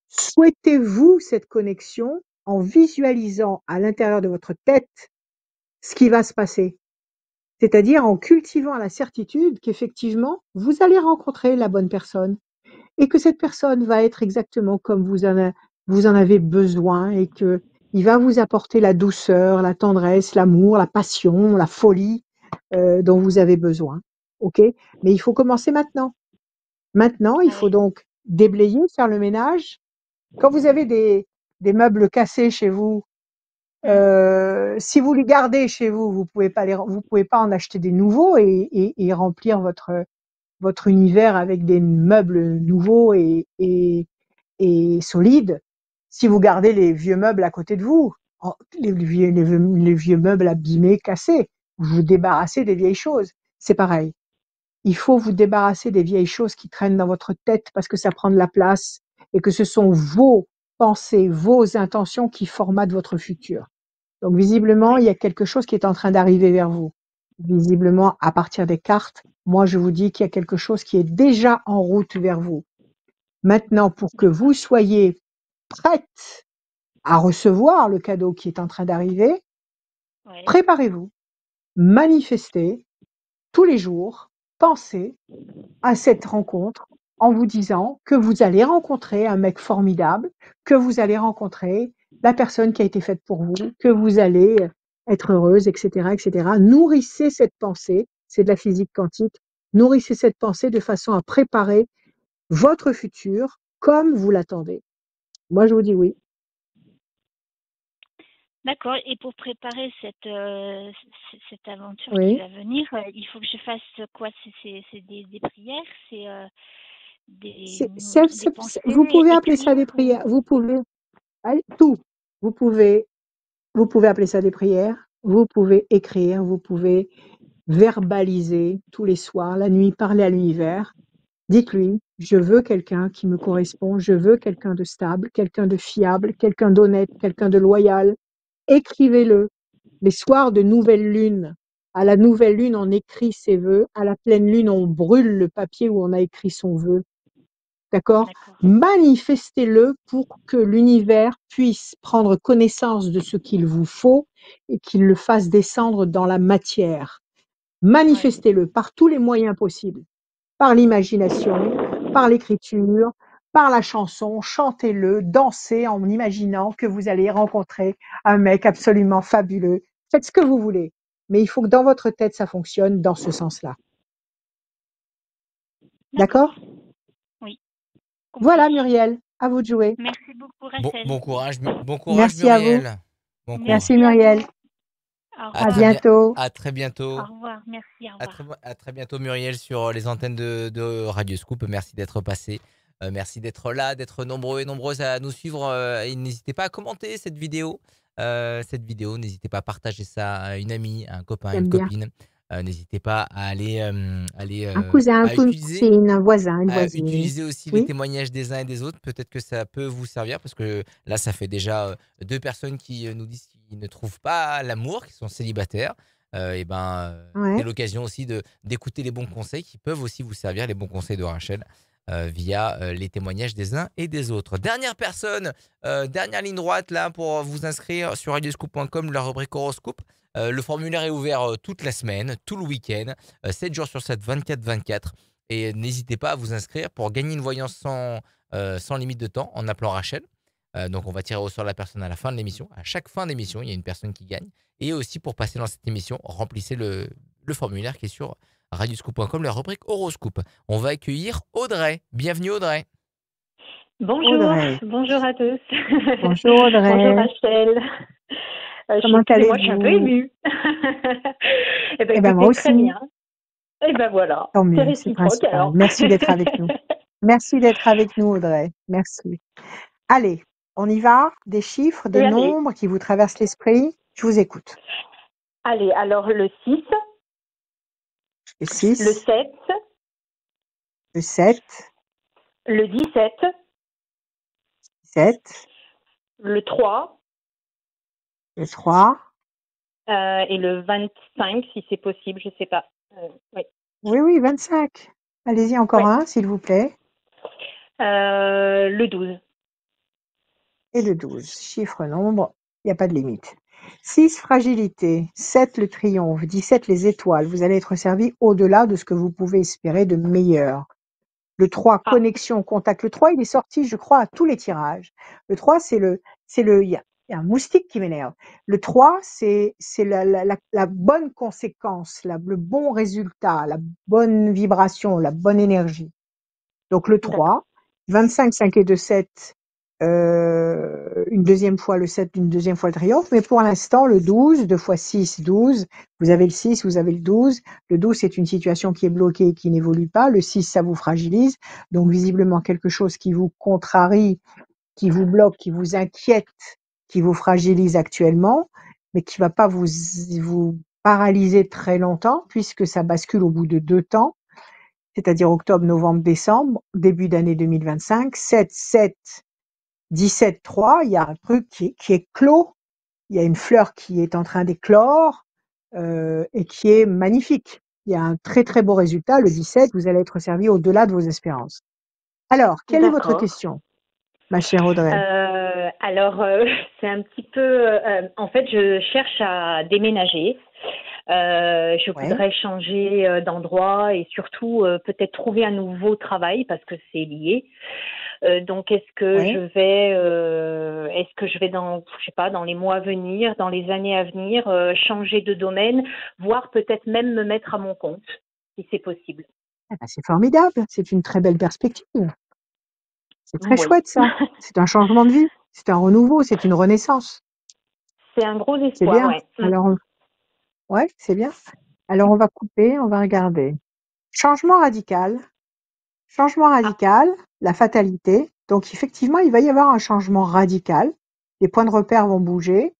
souhaitez-vous cette connexion en visualisant à l'intérieur de votre tête ce qui va se passer. C'est-à-dire en cultivant la certitude qu'effectivement, vous allez rencontrer la bonne personne et que cette personne va être exactement comme vous en avez besoin et que il va vous apporter la douceur, la tendresse, l'amour, la passion, la folie dont vous avez besoin. OK? Mais il faut commencer maintenant. Maintenant, il ah faut oui, donc déblayer, faire le ménage. Quand vous avez des meubles cassés chez vous, si vous les gardez chez vous, vous pouvez pas en acheter des nouveaux et remplir votre univers avec des meubles nouveaux et solides. Si vous gardez les vieux meubles à côté de vous, les vieux meubles abîmés, cassés, vous vous débarrassez des vieilles choses. C'est pareil. Il faut vous débarrasser des vieilles choses qui traînent dans votre tête parce que ça prend de la place et que ce sont vos pensées, vos intentions qui formatent votre futur. Donc visiblement, oui, il y a quelque chose qui est en train d'arriver vers vous. Visiblement, à partir des cartes, moi je vous dis qu'il y a quelque chose qui est déjà en route vers vous. Maintenant, pour que vous d'accord, soyez prête à recevoir le cadeau qui est en train d'arriver, oui, préparez-vous, manifestez tous les jours, pensez à cette rencontre en vous disant que vous allez rencontrer un mec formidable, que vous allez rencontrer la personne qui a été faite pour vous, que vous allez être heureuse, etc., etc. Nourrissez cette pensée, c'est de la physique quantique, nourrissez cette pensée de façon à préparer votre futur comme vous l'attendez. Moi, je vous dis oui. d'accord. Et pour préparer cette aventure qui Oui. va venir, il faut que je fasse quoi? C'est des prières, c'est des pensées, Vous pouvez appeler ça écrire des ou... prières, vous pouvez, tout. Vous pouvez, vous pouvez appeler ça des prières, vous pouvez écrire, vous pouvez verbaliser tous les soirs, la nuit, parler à l'univers. Dites-lui, je veux quelqu'un qui me correspond, je veux quelqu'un de stable, quelqu'un de fiable, quelqu'un d'honnête, quelqu'un de loyal. Écrivez-le. Les soirs de nouvelle lune, à la nouvelle lune, on écrit ses vœux, à la pleine lune, on brûle le papier où on a écrit son vœu. D'accord? D'accord, Manifestez-le pour que l'univers puisse prendre connaissance de ce qu'il vous faut et qu'il le fasse descendre dans la matière. oui, Manifestez-le par tous les moyens possibles, par l'imagination, par l'écriture, par la chanson, chantez-le, dansez en imaginant que vous allez rencontrer un mec absolument fabuleux. Faites ce que vous voulez, mais il faut que dans votre tête, ça fonctionne dans ce sens-là. d'accord. D'accord? Oui, compris. Voilà, Muriel, à vous de jouer. Merci beaucoup, Bon, Rachel. bon courage, Merci à vous. Muriel. Bon Merci, Merci courage. à Muriel. vous. Au À À revoir. très bien, bientôt. à très bientôt. Au revoir. Merci, au revoir. À très bientôt, Muriel, sur les antennes de Radio Scoop. Merci d'être passé. Merci d'être là, d'être nombreux et nombreuses à nous suivre. Et n'hésitez pas à commenter cette vidéo. N'hésitez pas à partager ça à une amie, à un copain, une J'aime bien. copine. N'hésitez pas à Un cousin, à une utiliser cousine, un voisin, une à voisine. utiliser aussi les Oui, témoignages des uns et des autres. Peut-être que ça peut vous servir parce que là, ça fait déjà 2 personnes qui nous disent qu'ils ne trouvent pas l'amour, qui sont célibataires. C'est ouais. l'occasion aussi d'écouter les bons conseils qui peuvent aussi vous servir, les bons conseils de Rachel, via les témoignages des uns et des autres. Dernière personne, dernière ligne droite là pour vous inscrire sur radioscoop.com, la rubrique horoscope. Le formulaire est ouvert toute la semaine, tout le week-end, 7 jours sur 7, 24/24. Et n'hésitez pas à vous inscrire pour gagner une voyance sans limite de temps en appelant Rachel. Donc, on va tirer au sort la personne à la fin de l'émission. À chaque fin d'émission, il y a une personne qui gagne. Et aussi, pour passer dans cette émission, remplissez le formulaire qui est sur radioscoop.com, la rubrique horoscope. On va accueillir Audrey. Bienvenue Audrey. Bonjour, Audrey. bonjour à tous. Bonjour Bonjour Audrey. Rachel. Comment Excusez-moi, je suis un peu allez-vous? émue. Eh ben, Eh ben, moi écoutez, très aussi. bien. Et ben voilà, Tant c'est mieux, c'est réciproque principal. alors. Merci d'être avec nous. Merci d'être avec nous, Audrey. Merci. Allez, on y va. Des chiffres, des Allez, nombres qui vous traversent l'esprit. Je vous écoute. allez, alors le 6, Le le 6, 7, le 7, le 17, 7, le 3 le 3. et le 25 si c'est possible, je sais pas. Oui. Oui, 25. Allez-y, encore Ouais. un, s'il vous plaît. Le 12. Et le 12. Chiffre, nombre, il n'y a pas de limite. 6, fragilité. 7, le triomphe. 17, les étoiles. Vous allez être servi au-delà de ce que vous pouvez espérer de meilleur. Le 3, Ah, connexion, contact. Le 3, il est sorti, je crois, à tous les tirages. Le 3, il y a un moustique qui m'énerve. Le 3, c'est la bonne conséquence, le bon résultat, la bonne vibration, la bonne énergie. Donc le d'accord. 3, 25, 5 et 2, 7, une deuxième fois le 7, une deuxième fois le triomphe, mais pour l'instant le 12, 2 fois 6, 12, vous avez le 6, vous avez le 12, le 12 c'est une situation qui est bloquée, qui n'évolue pas, le 6 ça vous fragilise, donc visiblement quelque chose qui vous contrarie, qui vous bloque, qui vous inquiète, qui vous fragilise actuellement, mais qui va pas vous paralyser très longtemps, puisque ça bascule au bout de 2 temps, c'est-à-dire octobre, novembre, décembre, début d'année 2025, 7, 7, 17, 3, il y a un truc qui est clos, il y a une fleur qui est en train d'éclore et qui est magnifique. Il y a un très très beau résultat, le 17, vous allez être servi au-delà de vos espérances. Alors, quelle est votre D'accord. question, ma chère Audrey? Alors, c'est un petit peu. En fait, je cherche à déménager. Je Ouais, voudrais changer d'endroit et surtout peut-être trouver un nouveau travail parce que c'est lié. Donc, est-ce que ouais. je vais dans, je sais pas, dans les mois à venir, dans les années à venir, changer de domaine, voire peut-être même me mettre à mon compte, si c'est possible. Ah ben, c'est formidable, c'est une très belle perspective. C'est très Oui. chouette ça. C'est un changement de vie, c'est un renouveau, c'est une renaissance. C'est un gros C'est espoir, bien. ouais. Alors, ouais, c'est bien. Alors, on va couper, on va regarder. Changement radical. Changement Ah, radical, la fatalité. Donc, effectivement, il va y avoir un changement radical. Les points de repère vont bouger.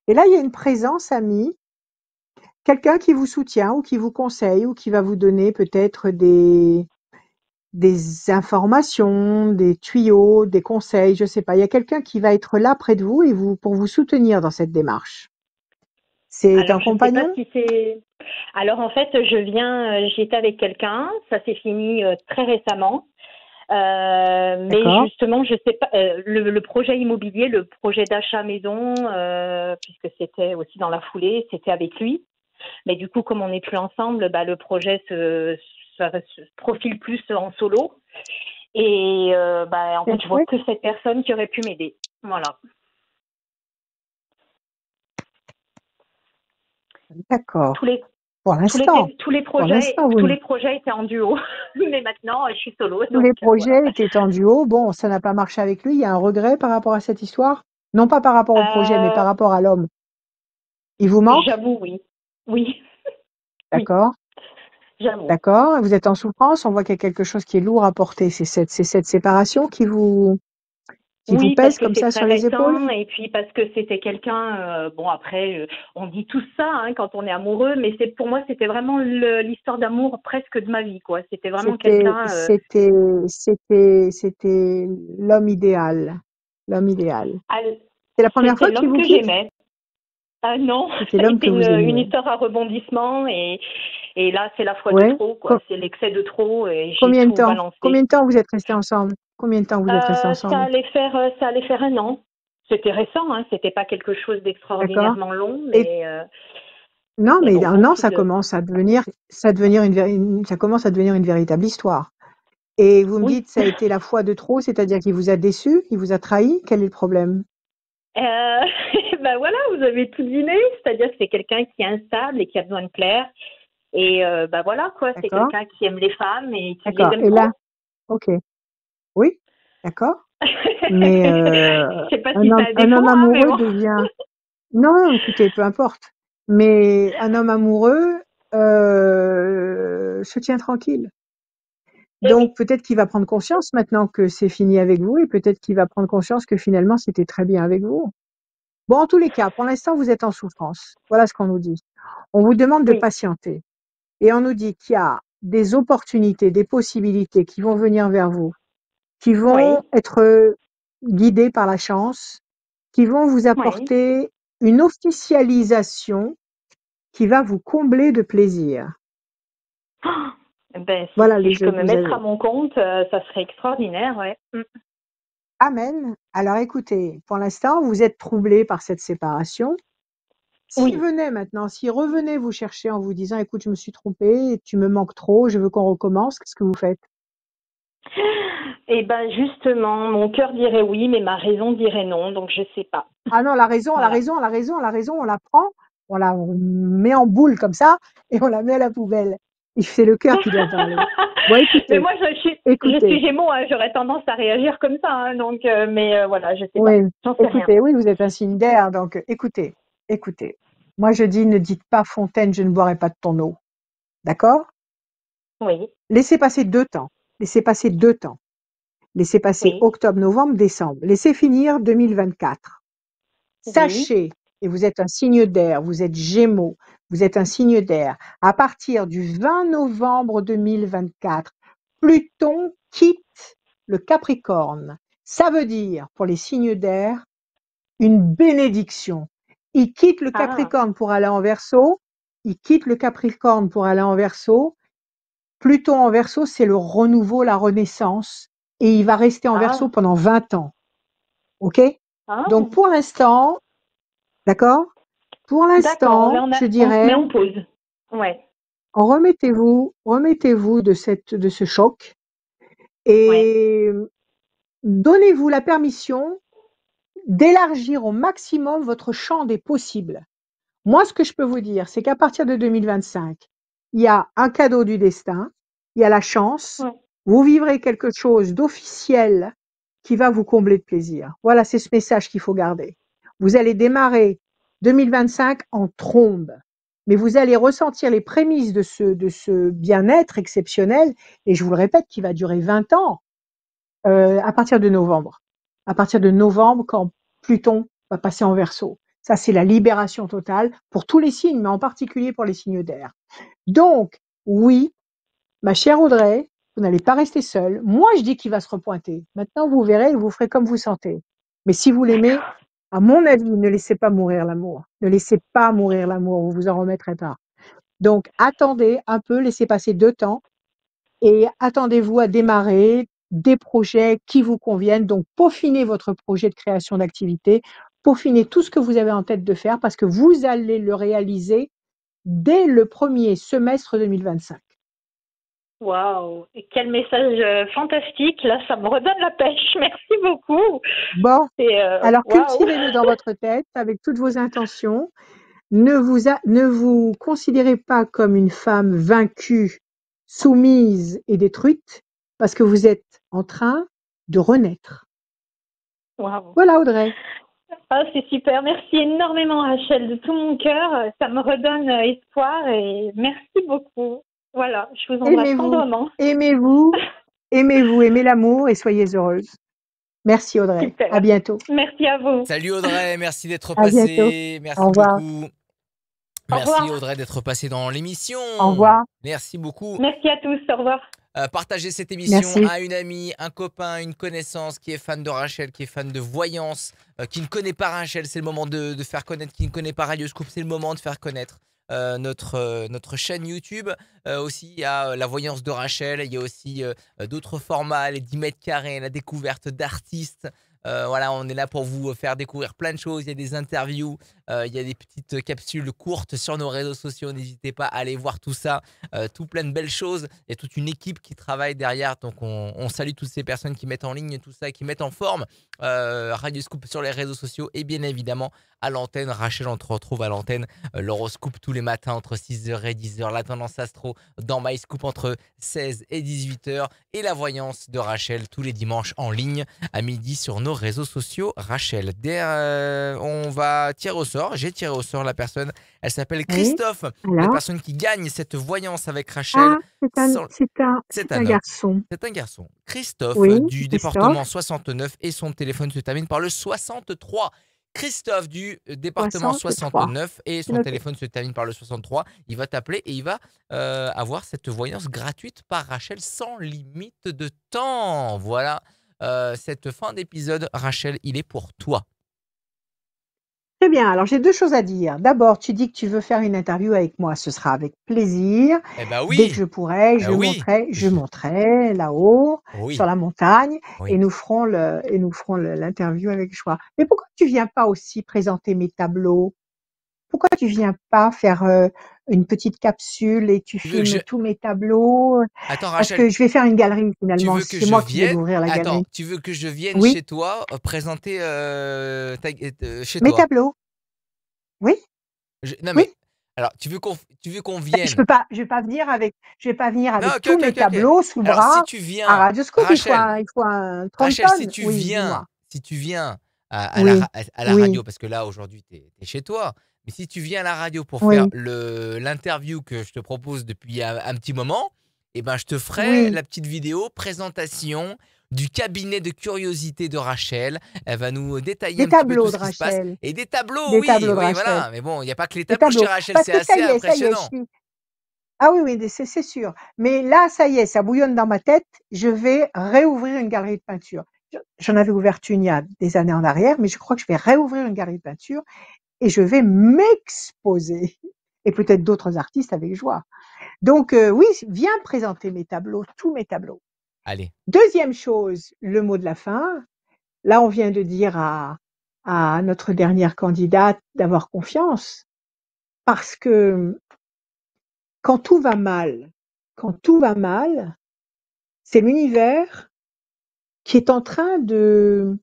Et là, il y a une présence amie, quelqu'un qui vous soutient ou qui vous conseille ou qui va vous donner peut-être des informations, des tuyaux, des conseils, je sais pas. Il y a quelqu'un qui va être là près de vous et pour vous soutenir dans cette démarche. C'est un alors, je ne sais pas compagnon? si c'est. Alors, en fait, j'étais avec quelqu'un, ça s'est fini très récemment. Mais D'accord? justement, je sais pas, le projet immobilier, le projet d'achat maison, puisque c'était aussi dans la foulée, c'était avec lui. Mais du coup, comme on n'est plus ensemble, bah, le projet se profile plus en solo. Et bah, en C'est fait, je vois chouette. que cette personne qui aurait pu m'aider. Voilà. D'accord. Tous les Pour tous les l'instant. tous les Pour projets l'instant, tous les projets étaient en duo. Mais maintenant, je suis solo, tous donc les voilà. projets étaient en duo. Bon, ça n'a pas marché avec lui. Il y a un regret par rapport à cette histoire? Non pas par rapport au projet, mais Euh, par rapport à l'homme. Il vous manque? J'avoue, oui. Oui, oui, D'accord. j'avoue. D'accord. Vous êtes en souffrance. On voit qu'il y a quelque chose qui est lourd à porter. C'est cette séparation qui vous Oui, parce pèse que comme c'est ça très sur les épaules? récent et puis parce que c'était quelqu'un. Bon, après, on dit tout ça hein, quand on est amoureux, mais pour moi, c'était vraiment l'histoire d'amour presque de ma vie, quoi. C'était vraiment C'était, quelqu'un. c'était, c'était l'homme idéal. L'homme idéal. C'est la première C'était fois qu'il l'homme vous que quitte? j'aimais. Ah non, C'était ça a l'homme été que vous une aimiez. histoire à rebondissement et là, c'est la fois de Ouais. trop, quoi. C'est l'excès de trop et j'ai Combien de tout temps? Combien balancé. de temps vous êtes restés ensemble? Combien de temps vous êtes restés Ça ensemble? allait faire un an. C'était récent, hein. C'était pas quelque chose D'accord? d'extraordinairement long, Et non, mais mais bon, un an, beaucoup de. ça commence à devenir une véritable histoire. Et vous me Oui. dites, ça a été la fois de trop, c'est-à-dire qu'il vous a déçu, il vous a trahi? Quel est le problème? Ben voilà, vous avez tout deviné. C'est-à-dire que c'est quelqu'un qui est instable et qui a besoin de plaire. Et bah voilà, quoi, c'est D'accord, quelqu'un qui aime les femmes et qui les d'accord. aime Et trop. là, ok, oui, d'accord. Mais Je sais pas si ça a des un homme fonds, hein, mais amoureux bon. devient... Non, écoutez, peu importe. Mais un homme amoureux se tient tranquille. Et oui, Donc peut-être qu'il va prendre conscience maintenant que c'est fini avec vous et peut-être qu'il va prendre conscience que finalement c'était très bien avec vous. Bon, en tous les cas, pour l'instant, vous êtes en souffrance. Voilà ce qu'on nous dit. On vous demande de oui, patienter et on nous dit qu'il y a des opportunités, des possibilités qui vont venir vers vous, qui oui, vont être guidées par la chance, qui vont vous oui. apporter une officialisation qui va vous combler de plaisir. Ah, ben, Voilà si les je jeux peux que me vous mettre à avez. mon compte, ça serait extraordinaire, ouais. Amen. Alors écoutez, pour l'instant, vous êtes troublé par cette séparation. S'il Oui. venait maintenant, s'il revenait vous chercher en vous disant, écoute, je me suis trompé, tu me manques trop, je veux qu'on recommence, qu'est-ce que vous faites? Et ben justement, mon cœur dirait oui, mais ma raison dirait non, donc je sais pas. Ah non, la raison, Voilà. on la prend, on la met en boule comme ça et on la met à la poubelle. Et c'est le cœur qui doit parler. Bon, Mais écoutez, moi, je suis écoutez, Gémeaux, hein, j'aurais tendance à réagir comme ça, hein, donc, mais voilà, je sais pas. oui, J'en sais rien. écoutez, oui, vous êtes un signe d'air, donc écoutez. Moi, je dis, ne dites pas Fontaine, je ne boirai pas de ton eau. D'accord? Oui, Laissez passer 2 temps. Laissez passer 2 temps. Laissez passer oui, octobre, novembre, décembre. Laissez finir 2024. oui. Sachez, et vous êtes un signe d'air, vous êtes Gémeaux, vous êtes un signe d'air, à partir du 20 novembre 2024, Pluton quitte le Capricorne. Ça veut dire, pour les signes d'air, une bénédiction. Il quitte le Ah, Capricorne pour aller en Verseau. Il quitte le Capricorne pour aller en Verseau. Pluton en Verseau, c'est le renouveau, la renaissance. Et il va rester en Verseau ah, pendant 20 ans. OK? ah. Donc, pour l'instant, d'accord? Pour D'accord, là, l'instant, je on se met dirais, en pause. Ouais, remettez-vous de ce choc ouais. et donnez-vous la permission d'élargir au maximum votre champ des possibles. Moi, ce que je peux vous dire, c'est qu'à partir de 2025, il y a un cadeau du destin, il y a la chance, Ouais. vous vivrez quelque chose d'officiel qui va vous combler de plaisir. Voilà, c'est ce message qu'il faut garder. Vous allez démarrer 2025 en trombe, mais vous allez ressentir les prémices de ce bien-être exceptionnel, et je vous le répète, qui va durer 20 ans, à partir de novembre. À partir de novembre, quand Pluton va passer en Verseau. Ça, c'est la libération totale pour tous les signes, mais en particulier pour les signes d'air. Donc, oui, ma chère Audrey, vous n'allez pas rester seule. Moi, je dis qu'il va se repointer. Maintenant, vous verrez et vous ferez comme vous sentez. Mais si vous l'aimez, D'accord. à mon avis, ne laissez pas mourir l'amour. Ne laissez pas mourir l'amour, vous vous en remettrez pas. Donc, attendez un peu, laissez passer 2 temps et attendez-vous à démarrer des projets qui vous conviennent. Donc, peaufinez votre projet de création d'activité, peaufinez tout ce que vous avez en tête de faire parce que vous allez le réaliser dès le premier semestre 2025. Waouh, et quel message fantastique. Là, ça me redonne la pêche. Merci beaucoup. Bon, C'est alors waouh. cultivez-le dans votre tête avec toutes vos intentions. Ne vous considérez pas comme une femme vaincue, soumise et détruite parce que vous êtes en train de renaître. Waouh. Voilà Audrey. Ah, c'est super. Merci énormément, Rachel, de tout mon cœur. Ça me redonne espoir et merci beaucoup. Voilà, je vous embrasse Aimez-vous, tendrement. aimez-vous, aimez-vous, aimez l'amour et soyez heureuse. Merci Audrey. À Super. bientôt. Merci à vous. Salut Audrey, merci d'être À bientôt. passé. Au Merci revoir. beaucoup. Au Merci revoir. Audrey d'être passé dans l'émission. Au revoir. Merci beaucoup. Merci à tous. Au revoir. Partagez cette émission Merci. à une amie, un copain, une connaissance qui est fan de Rachel, qui est fan de voyance, qui ne connaît pas Rachel. C'est le moment de faire connaître, qui ne connaît pas Radioscoop. C'est le moment de faire connaître notre chaîne YouTube. Aussi, il y a la voyance de Rachel. Il y a aussi d'autres formats, les 10 mètres carrés, la découverte d'artistes. Voilà, on est là pour vous faire découvrir plein de choses. Il y a des interviews, il y a des petites capsules courtes sur nos réseaux sociaux. N'hésitez pas à aller voir tout ça, tout plein de belles choses. Il y a toute une équipe qui travaille derrière. Donc, on salue toutes ces personnes qui mettent en ligne tout ça, qui mettent en forme Radio Scoop sur les réseaux sociaux et bien évidemment à l'antenne. Rachel, on te retrouve à l'antenne. L'horoscope tous les matins entre 6h et 10h. La tendance astro dans MyScoop entre 16 et 18h. Et la voyance de Rachel tous les dimanches en ligne à midi sur nos réseaux sociaux. Rachel, on va tirer au sort. J'ai tiré au sort la personne. Elle s'appelle Oui. Christophe. La Alors? personne qui gagne cette voyance avec Rachel. Ah, c'est un, sans- c'est un, C'est c'est un un homme. garçon. C'est un garçon. Christophe Oui, du Christophe. département 69 et son téléphone se termine par le 63. Christophe du département 63. 69 et C'est son noté. téléphone se termine par le 63. Il va t'appeler et il va avoir cette voyance gratuite par Rachel sans limite de temps. Voilà, cette fin d'épisode, Rachel, il est pour toi. Très bien. Alors, j'ai deux choses à dire. D'abord, tu dis que tu veux faire une interview avec moi. Ce sera avec plaisir. Eh ben Dès que oui, je pourrai, oui, je monterai là-haut, sur oui, la montagne, et oui. nous ferons l'interview avec joie. Mais pourquoi tu viens pas aussi présenter mes tableaux? Pourquoi tu viens pas faire une petite capsule et tu Tu veux que je... filmes tous mes tableaux? Attends, Parce Rachel, que je vais faire une galerie tu finalement. veux que C'est je moi qui vais vienne... l'ouvrir, la Attends, galerie. tu veux que je vienne Oui, chez toi présenter chez mes toi? tableaux. Oui, Non oui. mais, alors, tu veux qu'on Je vienne? vais pas venir Non, avec ok, tous ok, mes ok, ok. tableaux sous le Alors, si bras tu à viens, Radioscope. Rachel, Il faut un 30 Rachel, si tonnes. tu Oui, viens, dis-moi. à Oui, la oui, radio, parce que là, aujourd'hui, tu es chez toi, mais si tu viens à la radio pour faire oui, l'interview que je te propose depuis un petit moment, eh ben, je te ferai oui. la petite vidéo présentation du cabinet de curiosité de Rachel. Elle va nous détailler Des un petit peu tout tableaux ce de qui se passe. Rachel. Et des tableaux, Des oui, tableaux de oui, Rachel. voilà. Mais bon, il n'y a pas que les Des tableaux chez tableaux. Rachel, Parce c'est que assez ça y est, impressionnant. ah oui, oui, c'est sûr. Mais là, ça y est, ça bouillonne dans ma tête. Je vais réouvrir une galerie de peinture. J'en avais ouvert une il y a des années en arrière, mais je crois que je vais réouvrir une galerie de peinture et je vais m'exposer. Et peut-être d'autres artistes avec joie. Donc, oui, viens présenter mes tableaux, tous mes tableaux. Allez, Deuxième chose, le mot de la fin. Là, on vient de dire à notre dernière candidate d'avoir confiance parce que quand tout va mal, c'est l'univers qui est en train de,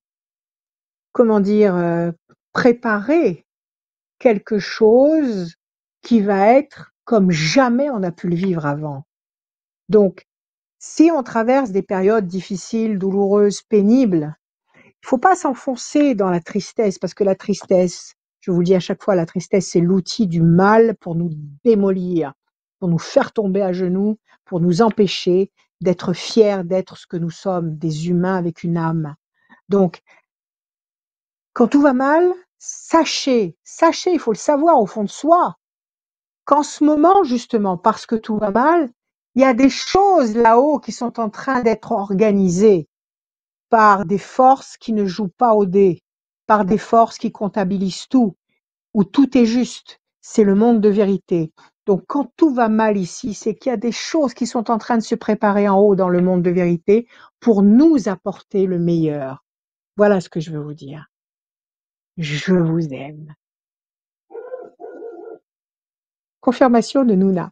comment dire, préparer quelque chose qui va être comme jamais on a pu le vivre avant. Donc, si on traverse des périodes difficiles, douloureuses, pénibles, il faut pas s'enfoncer dans la tristesse parce que la tristesse, je vous le dis à chaque fois, la tristesse, c'est l'outil du mal pour nous démolir, pour nous faire tomber à genoux, pour nous empêcher d'être fiers d'être ce que nous sommes, des humains avec une âme. Donc, quand tout va mal, sachez, il faut le savoir au fond de soi, qu'en ce moment, justement, parce que tout va mal, il y a des choses là-haut qui sont en train d'être organisées par des forces qui ne jouent pas au dé, par des forces qui comptabilisent tout, où tout est juste. C'est le monde de vérité. Donc, quand tout va mal ici, c'est qu'il y a des choses qui sont en train de se préparer en haut dans le monde de vérité pour nous apporter le meilleur. Voilà ce que je veux vous dire. Je vous aime. Confirmation de Nouna.